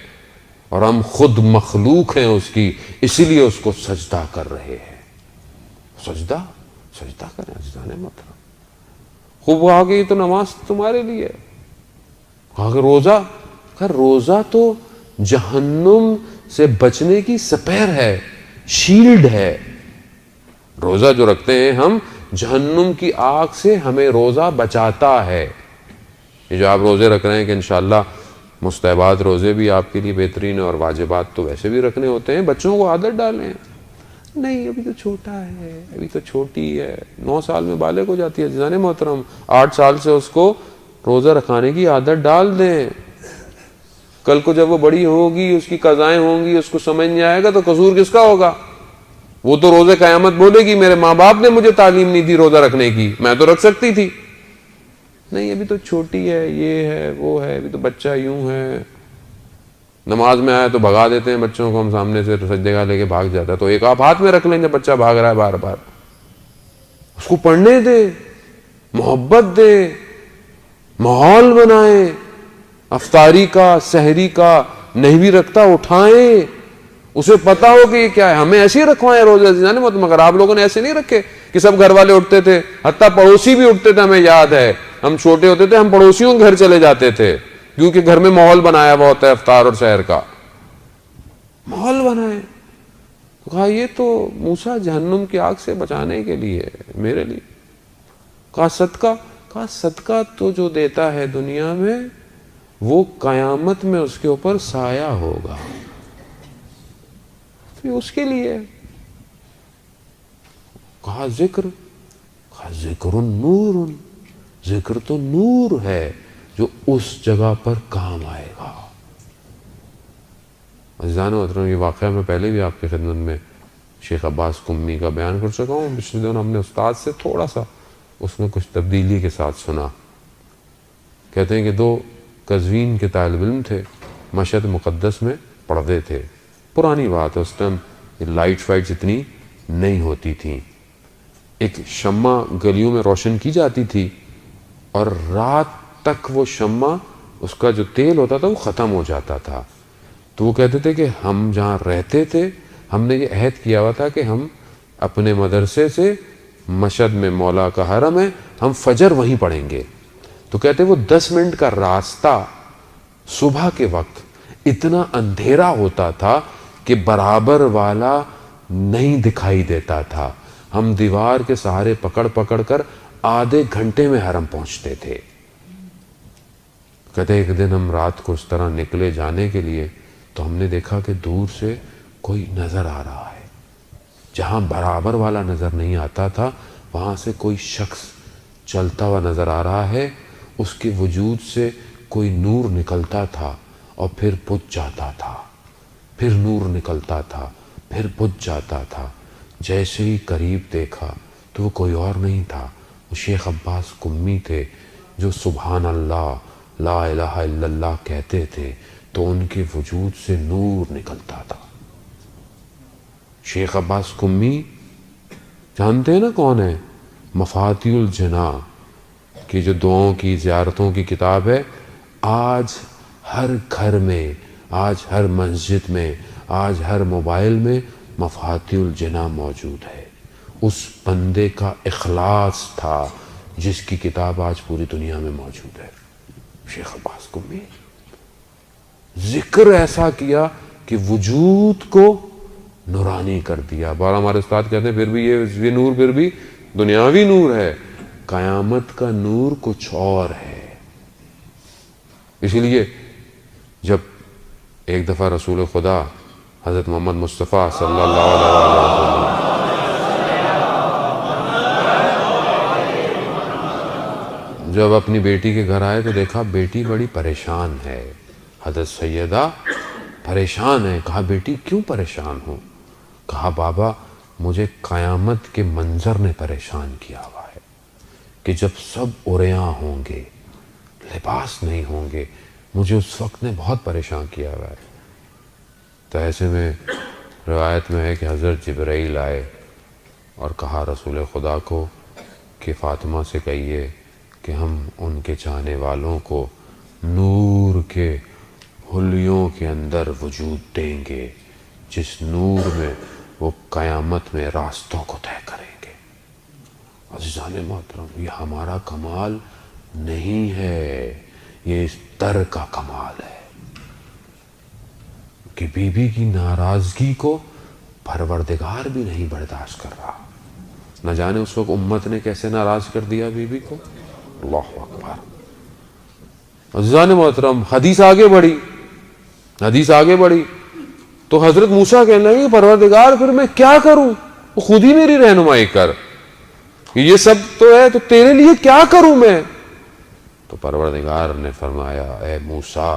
اور ہم خود مخلوق ہیں اس کی، اسی لیے اس کو سجدہ کر رہے ہیں۔ سجدہ کریں عزیزان محترم۔ خوب کہا کہ یہ تو نماز تمہارے لیے ہے۔ کہا کہ روزہ تو جہنم سے بچنے کی سپیر ہے، شیلڈ ہے۔ روزہ جو رکھتے ہیں ہم، جہنم کی آگ سے ہمیں روزہ بچاتا ہے. یہ جو آپ روزے رکھ رہے ہیں کہ انشاءاللہ مستحبات روزے بھی آپ کے لیے بہترین ہے اور واجبات تو ویسے بھی رکھنے ہوتے ہیں، بچوں کو عادت ڈالیں. نہیں ابھی تو چھوٹا ہے، ابھی تو چھوٹی ہے، 9 سال میں بالغ ہو جاتی ہے. عزیزان محترم 8 سال سے اس کو روزہ رکھانے کی عادت ڈال دیں. کل کو جب وہ بڑی ہوگی، اس کی قضائیں ہوں گی، اس کو سمجھ نہیں آئے گا تو قصور کس کا ہوگا؟ وہ تو روزے قیامت بولے گی میرے ماں باپ نے مجھے تعلیم نہیں دی روزہ رکھنے کی، میں تو رکھ سکتی تھی. نہیں ابھی تو چھوٹی ہے، یہ ہے وہ ہے، ابھی تو بچہ یوں ہے. نماز میں آئے تو بھگا دیتے ہیں بچوں کو ہم سامنے سے، سجدے گاہ لے کے بھاگ جاتا ہے. تو ایک آپ ہاتھ میں رکھ لیں جب بچہ بھاگ رہا ہے بار بار، اس کو پڑھنے دے، محبت دے، ماحول بنائیں. افطاری کا، سحری کا نہیں بھی رکھتا اٹھائیں، اسے پتا ہو کہ یہ کیا ہے. ہمیں ایسے ہی رکھوائیں روزے مگر آپ لوگوں نے ایسے نہیں رکھے کہ سب گھر والے اٹھتے تھے، حتیٰ پڑوسی بھی اٹھتے تھے. ہمیں یاد ہے ہم چھوٹے ہوتے تھے، ہم پڑوسیوں کے گھر چلے جاتے تھے کیونکہ گھر میں ماحول بنایا ہوا ہوتا ہے افطار اور سحر کا. ماحول بنائیں. تو کہا یہ تو موسیٰ جہنم کی آگ سے بچانے کے لیے میرے لیے. کہا صدقہ؟ کہا صدقہ تو جو دیتا ہے دنیا میں وہ قیامت میں اس کے اوپر سایہ ہوگا، یہ اس کے لیے. کہا ذکر؟ کہا ذکر نور، ذکر تو نور ہے جو اس جگہ پر کام آئے گا. عزیزان محترم یہ واقعہ میں پہلے بھی آپ کی خدمت میں شیخ عباس قمی کا بیان کر چکا ہوں. پچھلے دن ہم نے استاد سے تھوڑا سا اس میں کچھ تبدیلی کے ساتھ سنا. کہتے ہیں کہ 2 قزوین کے طالب علم تھے، مشہد مقدس میں پڑھتے تھے. پرانی بات ہے، اس ٹائم لائٹ فائٹس اتنی نہیں ہوتی تھیں. ایک شمع گلیوں میں روشن کی جاتی تھی اور رات تک وہ شمع، اس کا جو تیل ہوتا تھا وہ ختم ہو جاتا تھا. تو وہ کہتے تھے کہ ہم جہاں رہتے تھے ہم نے یہ عہد کیا ہوا تھا کہ ہم اپنے مدرسے سے، مشہد میں مولا کا حرم ہے، ہم فجر وہیں پڑھیں گے. تو کہتے وہ 10 منٹ کا راستہ صبح کے وقت اتنا اندھیرا ہوتا تھا کہ برابر والا نہیں دکھائی دیتا تھا. ہم دیوار کے سہارے پکڑ پکڑ کر آدھے گھنٹے میں حرم پہنچتے تھے. کہتے ایک دن ہم رات کو اس طرح نکلے جانے کے لیے تو ہم نے دیکھا کہ دور سے کوئی نظر آ رہا ہے. جہاں برابر والا نظر نہیں آتا تھا وہاں سے کوئی شخص چلتا ہوا نظر آ رہا ہے. اس کے وجود سے کوئی نور نکلتا تھا اور پھر بجھ جاتا تھا، پھر نور نکلتا تھا، پھر بجھ جاتا تھا. جیسے ہی قریب دیکھا تو وہ کوئی اور نہیں تھا، وہ شیخ عباس قمی تھے جو سبحان اللہ لا الہ الا اللہ کہتے تھے تو ان کے وجود سے نور نکلتا تھا. شیخ عباس قمی جانتے ہیں نا کون ہے؟ مفاتیح الجناح کی جو دعاؤں کی زیارتوں کی کتاب ہے. آج ہر گھر میں، آج ہر مسجد میں، آج ہر موبائل میں مفاتیح الجناح موجود ہے. اس بندے کا اخلاص تھا جس کی کتاب آج پوری دنیا میں موجود ہے. شیخ عباس قمی ذکر ایسا کیا کہ وجود کو نورانی کر دیا. بار ہمارے استاد کہتے ہیں پھر بھی یہ نور پھر بھی دنیاوی نور ہے، قیامت کا نور کچھ اور ہے. اسی لیے جب ایک دفعہ رسول خدا حضرت محمد مصطفیٰ صلی اللہ علیہ وسلم جب اپنی بیٹی کے گھر آئے تو دیکھا بیٹی بڑی پریشان ہے. حضرت سیدہ پریشان ہے. کہا بیٹی کیوں پریشان ہو؟ کہا بابا مجھے قیامت کے منظر نے پریشان کیا ہوا ہے کہ جب سب عریاں ہوں گے، لباس نہیں ہوں گے، مجھے اس وقت نے بہت پریشان کیا ہوا ہے. تو ایسے میں روایت میں ہے کہ حضرت جبرائیل آئے اور کہا رسول خدا کو کہ فاطمہ سے کہیے کہ ہم ان کے چاہنے والوں کو نور کے حلیوں کے اندر وجود دیں گے جس نور میں وہ قیامت میں راستوں کو طے کریں گے. عزیزان محترم یہ ہمارا کمال نہیں ہے، یہ اس در کا کمال ہے کہ بی بی کی ناراضگی کو پروردگار بھی نہیں برداشت کر رہا. نہ جانے اس وقت امت نے کیسے ناراض کر دیا بی بی کو. اللہ اکبر. عزیزان محترم، حدیث آگے بڑھی تو حضرت موسیٰ کہنے لگے پروردگار پھر میں کیا کروں، خود ہی میری رہنمائی کر، یہ سب تو ہے تو تیرے لیے کیا کروں میں. تو پروردگار نے فرمایا اے موسیٰ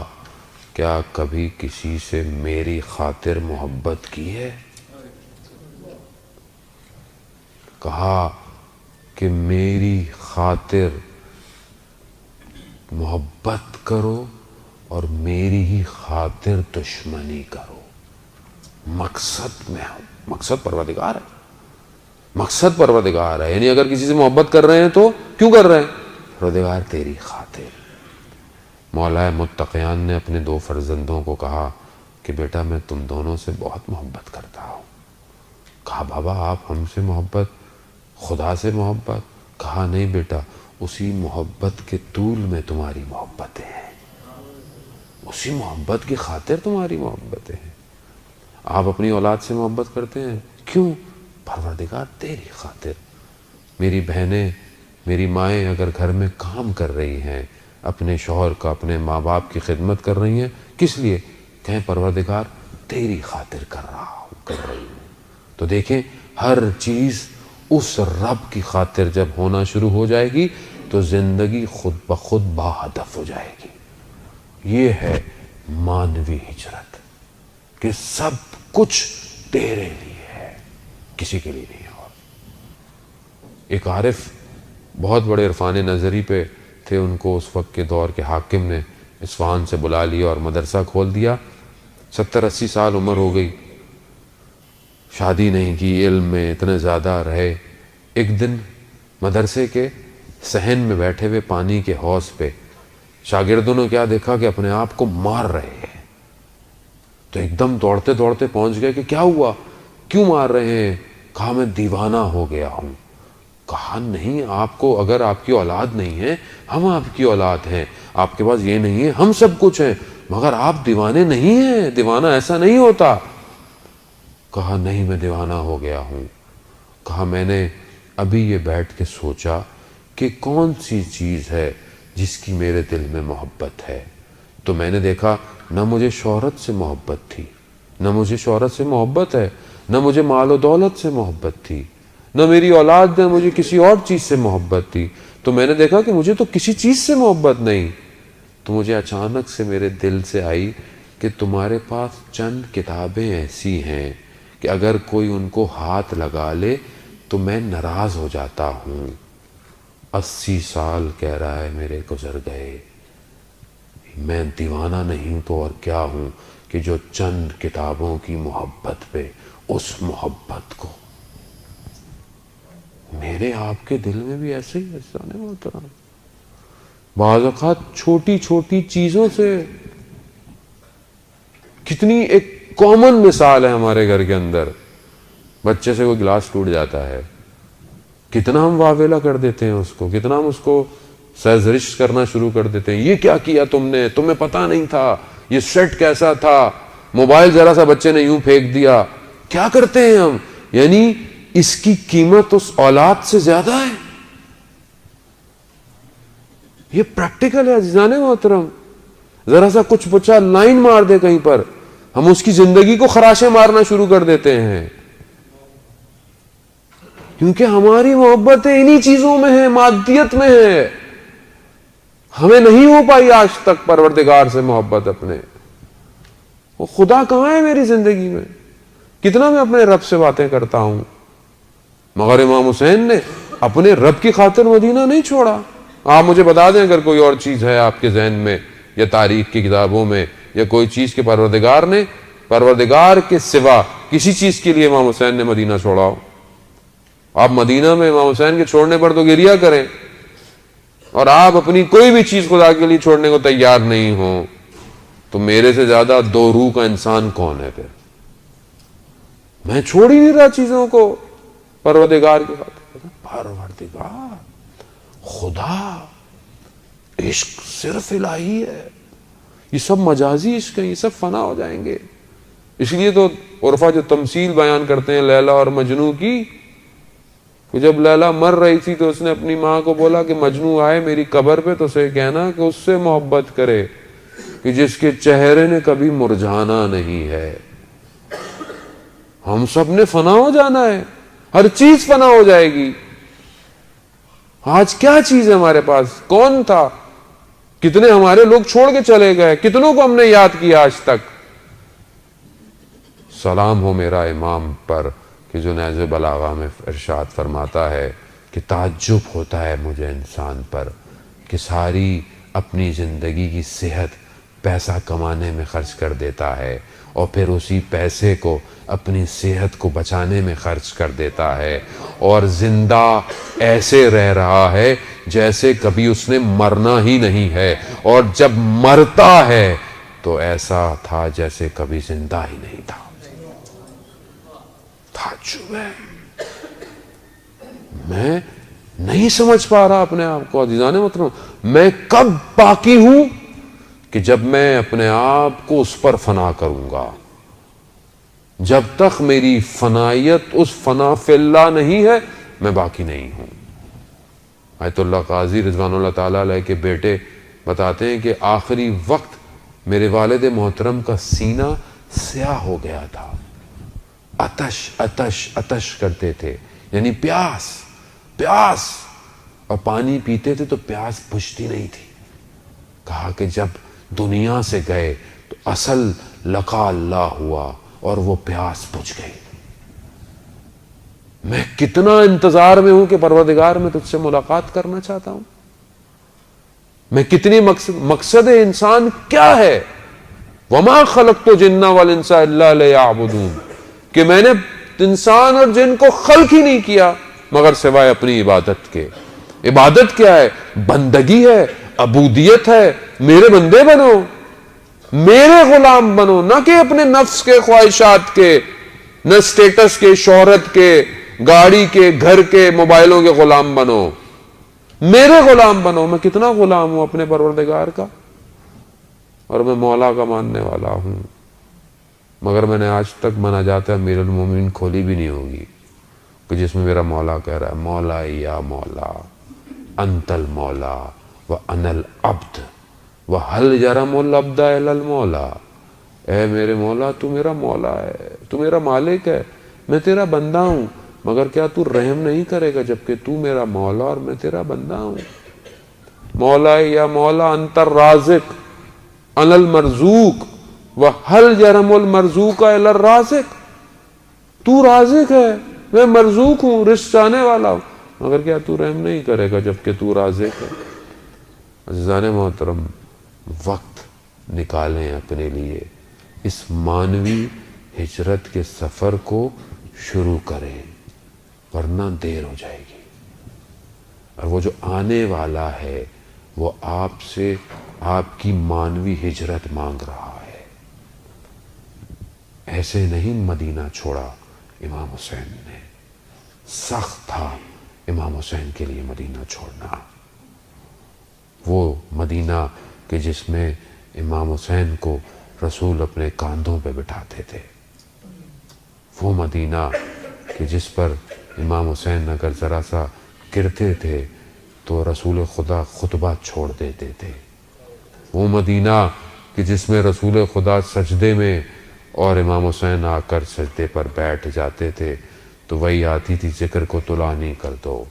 کیا کبھی کسی سے میری خاطر محبت کی ہے؟ کہا کہ میری خاطر محبت کرو اور میری ہی خاطر دشمنی کرو. مقصد پروردگار ہے. یعنی اگر کسی سے محبت کر رہے ہیں تو کیوں کر رہے ہیں؟ پروردگار تیری خاطر. مولا متقیان نے اپنے 2 فرزندوں کو کہا کہ بیٹا میں تم دونوں سے بہت محبت کرتا ہوں. کہا بابا آپ ہم سے محبت، خدا سے محبت؟ کہا نہیں بیٹا، اسی محبت کے طول میں تمہاری محبتیں ہیں، اسی محبت کی خاطر تمہاری محبتیں ہیں. آپ اپنی اولاد سے محبت کرتے ہیں کیوں؟ پروردگار تیری خاطر. میری بہنیں، میری مائیں اگر گھر میں کام کر رہی ہیں، اپنے شوہر کا، اپنے ماں باپ کی خدمت کر رہی ہیں، کس لیے؟ کہیں پروردگار تیری خاطر کر رہی ہوں. تو دیکھیں ہر چیز اس رب کی خاطر جب ہونا شروع ہو جائے گی تو زندگی خود بخود باہدف ہو جائے گی. یہ ہے مانوی ہجرت کہ سب کچھ تیرے لیے ہے، کسی کے لیے نہیں. اور ایک عارف بہت بڑے عرفان نظری پہ تھے، ان کو اس وقت کے دور کے حاکم نے اصفہان سے بلا لیا اور مدرسہ کھول دیا. 70-80 سال عمر ہو گئی، شادی نہیں کی، علم میں اتنے زیادہ رہے. ایک دن مدرسے کے صحن میں بیٹھے ہوئے پانی کے حوض پہ شاگردوں نے کیا دیکھا کہ اپنے آپ کو مار رہے ہیں. تو ایک دم دوڑتے دوڑتے پہنچ گئے کہ کیا ہوا، کیوں مار رہے ہیں؟ کہا میں دیوانہ ہو گیا ہوں. کہا نہیں، آپ کو اگر آپ کی اولاد نہیں ہے، ہم آپ کی اولاد ہیں، آپ کے پاس یہ نہیں ہے، ہم سب کچھ ہیں، مگر آپ دیوانے نہیں ہیں، دیوانہ ایسا نہیں ہوتا. کہا نہیں میں دیوانہ ہو گیا ہوں. کہا میں نے ابھی یہ بیٹھ کے سوچا کہ کون سی چیز ہے جس کی میرے دل میں محبت ہے. تو میں نے دیکھا نہ مجھے شہرت سے محبت تھی، نہ مجھے شہرت سے محبت ہے، نہ مجھے مال و دولت سے محبت تھی، نہ میری اولاد نے مجھے کسی اور چیز سے محبت تھی. تو میں نے دیکھا کہ مجھے تو کسی چیز سے محبت نہیں. تو مجھے اچانک سے میرے دل سے آئی کہ تمہارے پاس چند کتابیں ایسی ہیں کہ اگر کوئی ان کو ہاتھ لگا لے تو میں ناراض ہو جاتا ہوں. 80 سال کہہ رہا ہے میرے گزر گئے، میں دیوانہ نہیں تو اور کیا ہوں کہ جو چند کتابوں کی محبت پہ اس محبت کو. میرے آپ کے دل میں بھی ایسے ہی جانے محترم بعض اوقات چھوٹی چھوٹی چیزوں سے. کتنی ایک کامن مثال ہے ہمارے گھر کے اندر، بچے سے کوئی گلاس ٹوٹ جاتا ہے، کتنا ہم واویلا کر دیتے ہیں اس کو، کتنا ہم اس کو سرزنش کرنا شروع کر دیتے ہیں. یہ کیا کیا تم نے، تمہیں پتا نہیں تھا، یہ سیٹ کیسا تھا، موبائل ذرا سا بچے نے یوں پھینک دیا. کیا کرتے ہیں ہم؟ یعنی اس کی قیمت اس اولاد سے زیادہ ہے. یہ پریکٹیکل ہے عزیزان محترم. ذرا سا کچھ بچہ لائن مار دے کہیں پر، ہم اس کی زندگی کو خراشیں مارنا شروع کر دیتے ہیں، کیونکہ ہماری محبتیں انہی چیزوں میں ہیں، مادیت میں ہے. ہمیں نہیں ہو پائی آج تک پروردگار سے محبت اپنے. وہ خدا کہاں ہے میری زندگی میں؟ کتنا میں اپنے رب سے باتیں کرتا ہوں، مگر امام حسین نے اپنے رب کی خاطر مدینہ نہیں چھوڑا. آپ مجھے بتا دیں اگر کوئی اور چیز ہے آپ کے ذہن میں یا تاریخ کی کتابوں میں یا کوئی چیز کے پروردگار کے سوا کسی چیز کے لیے امام حسین نے مدینہ چھوڑا ہو. آپ مدینہ میں امام حسین کے چھوڑنے پر تو گریہ کریں، اور آپ اپنی کوئی بھی چیز خدا کے لیے چھوڑنے کو تیار نہیں ہو، تو میرے سے زیادہ دو روح کا انسان کون ہے پھر؟ میں چھوڑ ہی نہیں رہا چیزوں کو پروردگار کی خاطر. پروردگار، خدا، عشق صرف الہی ہے. یہ سب مجازی عشق ہے، یہ سب فنا ہو جائیں گے. اس لیے تو عرفا جو تمثیل بیان کرتے ہیں لیلا اور مجنو کی، کہ جب لیلا مر رہی تھی تو اس نے اپنی ماں کو بولا کہ مجنو آئے میری قبر پہ تو اسے کہنا کہ اس سے محبت کرے کہ جس کے چہرے نے کبھی مرجھانا نہیں ہے. ہم سب نے فنا ہو جانا ہے، ہر چیز فنا ہو جائے گی. آج کیا چیز ہے ہمارے پاس؟ کون تھا؟ کتنے ہمارے لوگ چھوڑ کے چلے گئے، کتنوں کو ہم نے یاد کیا آج تک. سلام ہو میرا امام پر کہ جو نہج بلاغہ میں ارشاد فرماتا ہے کہ تعجب ہوتا ہے مجھے انسان پر کہ ساری اپنی زندگی کی صحت پیسہ کمانے میں خرچ کر دیتا ہے اور پھر اسی پیسے کو اپنی صحت کو بچانے میں خرچ کر دیتا ہے اور زندہ ایسے رہ رہا ہے جیسے کبھی اس نے مرنا ہی نہیں ہے، اور جب مرتا ہے تو ایسا تھا جیسے کبھی زندہ ہی نہیں تھا. تعجب ہے. میں نہیں سمجھ پا رہا اپنے آپ کو عزیزان محترم. میں کب باقی ہوں کہ جب میں اپنے آپ کو اس پر فنا کروں گا. جب تک میری فنائیت اس فنا فی اللہ نہیں ہے میں باقی نہیں ہوں. آیت اللہ قاضی رضوان اللہ تعالیٰ علیہ کے بیٹے بتاتے ہیں کہ آخری وقت میرے والد محترم کا سینہ سیاہ ہو گیا تھا. اتش اتش اتش کرتے تھے، یعنی پیاس پیاس، اور پانی پیتے تھے تو پیاس بجھتی نہیں تھی. کہا کہ جب دنیا سے گئے تو اصل لقاء اللہ ہوا اور وہ پیاس بجھ گئی. میں کتنا انتظار میں ہوں کہ پروردگار میں تجھ سے ملاقات کرنا چاہتا ہوں. میں کتنی مقصد انسان کیا ہے؟ وما خلقت الجن والانس الا لیعبدون، کہ میں نے انسان اور جن کو خلق ہی نہیں کیا مگر سوائے اپنی عبادت کے. عبادت کیا ہے؟ بندگی ہے، عبودیت ہے. میرے بندے بنو، میرے غلام بنو، نہ کہ اپنے نفس کے خواہشات کے، نہ سٹیٹس کے، شہرت کے، گاڑی کے، گھر کے، موبائلوں کے غلام بنو. میرے غلام بنو. میں کتنا غلام ہوں اپنے پروردگار کا، اور میں مولا کا ماننے والا ہوں. مگر میں نے آج تک مناجات امیر المومنین کھولی بھی نہیں ہوگی کہ جس میں میرا مولا کہہ رہا ہے مولا یا مولا انت المولا وانا العبد وهل يرم العبد الا المولا. اے میرے مولا تو میرا مولا ہے، تو میرا مالک ہے، میں تیرا بندہ ہوں، مگر کیا تو رحم نہیں کرے گا جبکہ تو میرا مولا اور میں تیرا بندہ ہوں. مولا یا مولا انت الرازق انا المرزوق وَهَلْ يَرَمُ الْمَرْزُوقَ إِلَّا الرَّازِقِ. تو رازق ہے، میں مرزوق ہوں، رزق چاہنے والا ہوں، مگر کیا تو رحم نہیں کرے گا جبکہ تو رازق ہے. عزیزان محترم، وقت نکالیں اپنے لیے، اس مانوی ہجرت کے سفر کو شروع کریں ورنہ دیر ہو جائے گی. اور وہ جو آنے والا ہے وہ آپ سے آپ کی مانوی ہجرت مانگ رہا ہے. ایسے نہیں مدینہ چھوڑا امام حسین نے. سخت تھا امام حسین کے لیے مدینہ چھوڑنا. وہ مدینہ کہ جس میں امام حسین کو رسول اپنے کاندھوں پہ بٹھاتے تھے، وہ مدینہ کہ جس پر امام حسین اگر ذرا سا گرتے تھے تو رسول خدا خطبہ چھوڑ دیتے تھے. وہ مدینہ کہ جس میں رسول خدا سجدے میں اور امام حسین آ کر سجدے پر بیٹھ جاتے تھے تو وہی آتی تھی ذکر کو طلانی کر دو.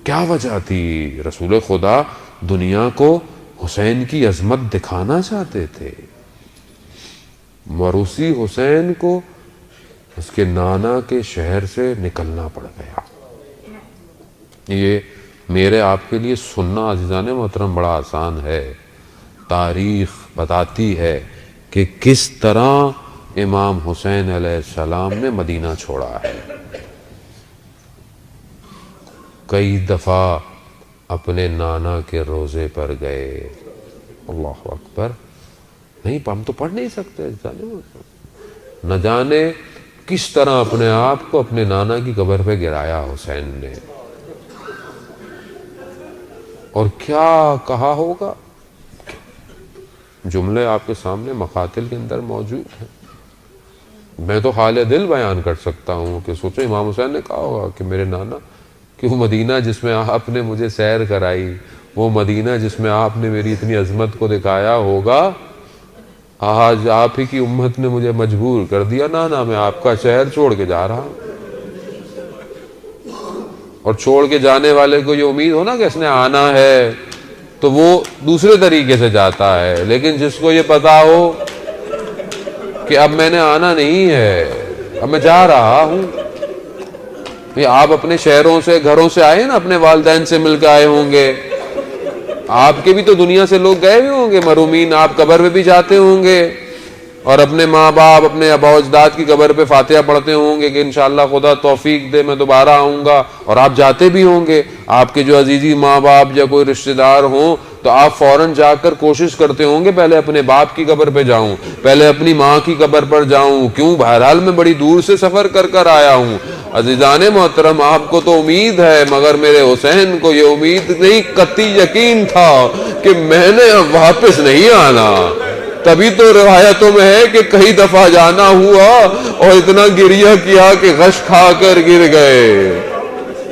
کیا وجہ تھی؟ رسول خدا دنیا کو حسین کی عظمت دکھانا چاہتے تھے. موروثی حسین کو اس کے نانا کے شہر سے نکلنا پڑ گیا. یہ میرے آپ کے لیے سننا عزیزان محترم بڑا آسان ہے. تاریخ بتاتی ہے کہ کس طرح امام حسین علیہ السلام نے مدینہ چھوڑا ہے. کئی دفعہ اپنے نانا کے روزے پر گئے. اللہ اکبر. نہیں ہم تو پڑھ نہیں سکتے. نہ جانے کس طرح اپنے آپ کو اپنے نانا کی قبر پہ گرایا حسین نے، اور کیا کہا ہوگا. جملے آپ کے سامنے مقاتل کے اندر موجود ہیں. میں تو حال دل بیان کر سکتا ہوں کہ سوچو امام حسین نے کہا ہوگا کہ میرے نانا، کہ وہ مدینہ جس میں آپ نے مجھے سیر کرائی، وہ مدینہ جس میں آپ نے میری اتنی عظمت کو دکھایا ہوگا، آج آپ ہی کی امت نے مجھے مجبور کر دیا، نانا میں آپ کا شہر چھوڑ کے جا رہا ہوں۔ اور چھوڑ کے جانے والے کو یہ امید ہو نا کہ اس نے آنا ہے تو وہ دوسرے طریقے سے جاتا ہے، لیکن جس کو یہ پتا ہو کہ اب میں نے آنا نہیں ہے، اب میں جا رہا ہوں۔ یہ آپ اپنے شہروں سے، گھروں سے آئے نا، اپنے والدین سے مل کے آئے ہوں گے، آپ کے بھی تو دنیا سے لوگ گئے بھی ہوں گے مرحومین، آپ قبر پہ بھی جاتے ہوں گے اور اپنے ماں باپ، اپنے آبا و اجداد کی قبر پہ فاتحہ پڑھتے ہوں گے کہ انشاءاللہ خدا توفیق دے میں دوبارہ آؤں گا، اور آپ جاتے بھی ہوں گے۔ آپ کے جو عزیزی ماں باپ یا کوئی رشتہ دار ہوں تو آپ فوراً جا کر کوشش کرتے ہوں گے پہلے اپنے باپ کی قبر پہ جاؤں، پہلے اپنی ماں کی قبر پر جاؤں، کیوں؟ بہرحال میں بڑی دور سے سفر کر آیا ہوں۔ عزیزان محترم، آپ کو تو امید ہے، مگر میرے حسین کو یہ امید نہیں، قطعی یقین تھا کہ میں نے اب واپس نہیں آنا۔ تبھی تو روایتوں میں ہے کہ کئی دفعہ جانا ہوا اور اتنا گریہ کیا کہ غش کھا کر گر گئے۔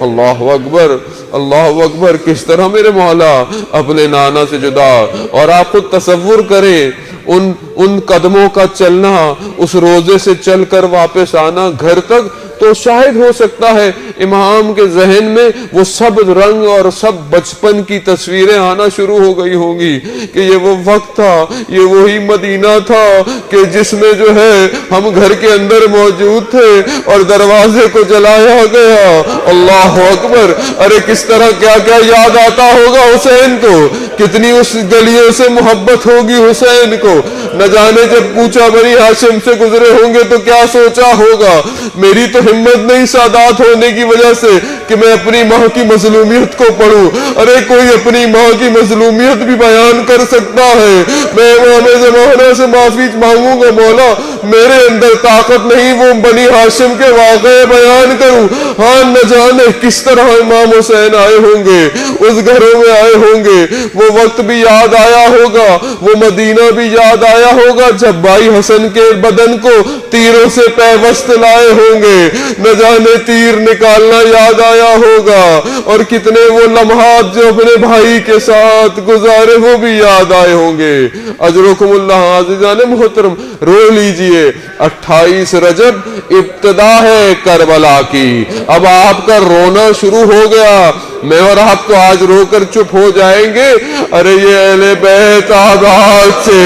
اللہ اکبر، اللہ اکبر، کس طرح میرے مولا اپنے نانا سے جدا۔ اور آپ خود تصور کریں ان قدموں کا چلنا، اس روزے سے چل کر واپس آنا گھر تک، تو شاید ہو سکتا ہے امام کے ذہن میں وہ سب رنگ اور سب بچپن کی تصویریں آنا شروع ہو گئی ہوں گی کہ یہ وہ وقت تھا، یہ وہی مدینہ تھا کہ جس میں جو ہے ہم گھر کے اندر موجود تھے اور دروازے کو جلایا گیا۔ اللہ اکبر، ارے کس طرح کیا کیا یاد آتا ہوگا حسین کو، کتنی اس گلیوں سے محبت ہوگی حسین کو۔ نہ جانے جب کوچہ بنی ہاشم سے گزرے ہوں گے تو کیا سوچا ہوگا۔ میری تو ہمت نہیں سادات ہونے کی وجہ سے کہ میں اپنی ماں کی مظلومیت کو پڑھوں۔ ارے کوئی اپنی ماں کی مظلومیت بھی بیان کر سکتا ہے۔ میں امام زمانہ سے معافی مانگوں گا، مولا میرے اندر طاقت نہیں وہ بنی ہاشم کے واقعے بیان کروں۔ ہاں نہ جانے کس طرح امام حسین آئے ہوں گے، اس گھروں میں آئے ہوں گے، وہ وقت بھی یاد آیا ہوگا، وہ مدینہ بھی یاد آیا ہوگا جب بھائی حسن کے بدن کو تیروں سے پیوست لائے ہوں گے، نہ جانے تیر نکالنا یاد آیا ہوگا، اور کتنے وہ لمحات جو اپنے بھائی کے ساتھ گزارے وہ بھی یاد آئے ہوں گے۔ اجرکم اللہ عزیزان محترم، رو لیجئے، 28 رجب ابتدا ہے کربلا کی۔ اب آپ کا رونا شروع ہو گیا، میں اور آپ تو آج رو کر چپ ہو جائیں گے۔ ارے یہ اہل بیت آباد سے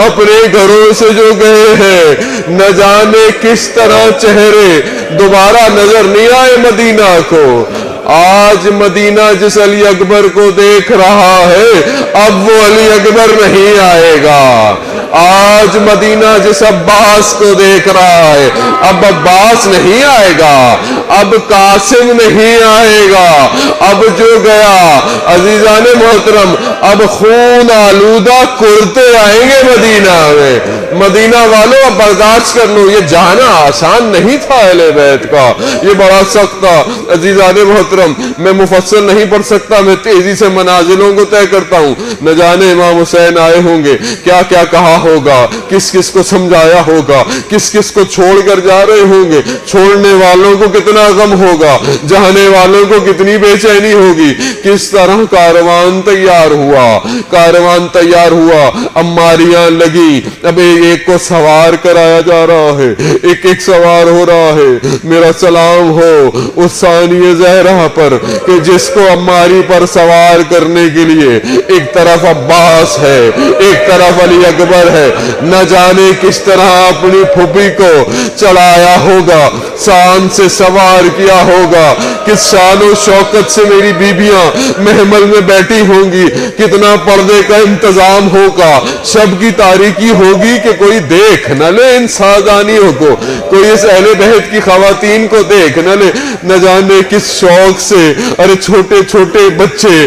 اپنے گھروں سے جو گئے ہیں، نہ جانے کس طرح چہرے دوبارہ نظر نہیں آئے مدینہ کو۔ آج مدینہ جس علی اکبر کو دیکھ رہا ہے، اب وہ علی اکبر نہیں آئے گا۔ آج مدینہ جس عباس کو دیکھ رہا ہے، اب عباس نہیں آئے گا، اب قاسم نہیں آئے گا، اب جو گیا عزیزان محترم، اب خون آلودہ کرتے آئیں گے مدینہ میں۔ مدینہ والوں اب برداشت کر لو، یہ جانا آسان نہیں تھا اہل بیت کا، یہ بڑا سخت تھا۔ عزیزان محترم، میں مفصل نہیں پڑھ سکتا، میں تیزی سے منازلوں کو طے کرتا ہوں۔ نہ جانے امام حسین آئے ہوں گے، کیا کیا کہا ہوگا، کس کس کو سمجھایا ہوگا، کس کس کو چھوڑ کر جا رہے ہوں گے، چھوڑنے والوں کو کتنا غم ہوگا، جانے والوں کو کتنی بے چینی ہوگی۔ کس طرح کاروان تیار ہوا، کاروان تیار ہوا، عماریاں لگی، اب ایک کو سوار کرایا جا رہا ہے، ایک ایک سوار ہو رہا ہے۔ میرا سلام ہو اس ثانی زہرا پر کہ جس کو عماری پر سوار کرنے کے لیے ایک طرف عباس ہے، ایک طرف علی اکبر ہے۔ نہ جانے کس طرح اپنی پھوپھی کو چلایا ہوگا، شان سے سوار کیا ہوگا، کس شان و شوکت سے میری بیبیاں محمل میں بیٹھی ہوں گی، کتنا پردے کا انتظام ہوگا، شب کی تاریکی ہوگی کہ کوئی دیکھ نہ لے ان سادانیوں کو، کوئی اس اہل بیت کی خواتین کو دیکھ نہ لے۔ نہ جانے کس شوق سے ارے چھوٹے چھوٹے بچے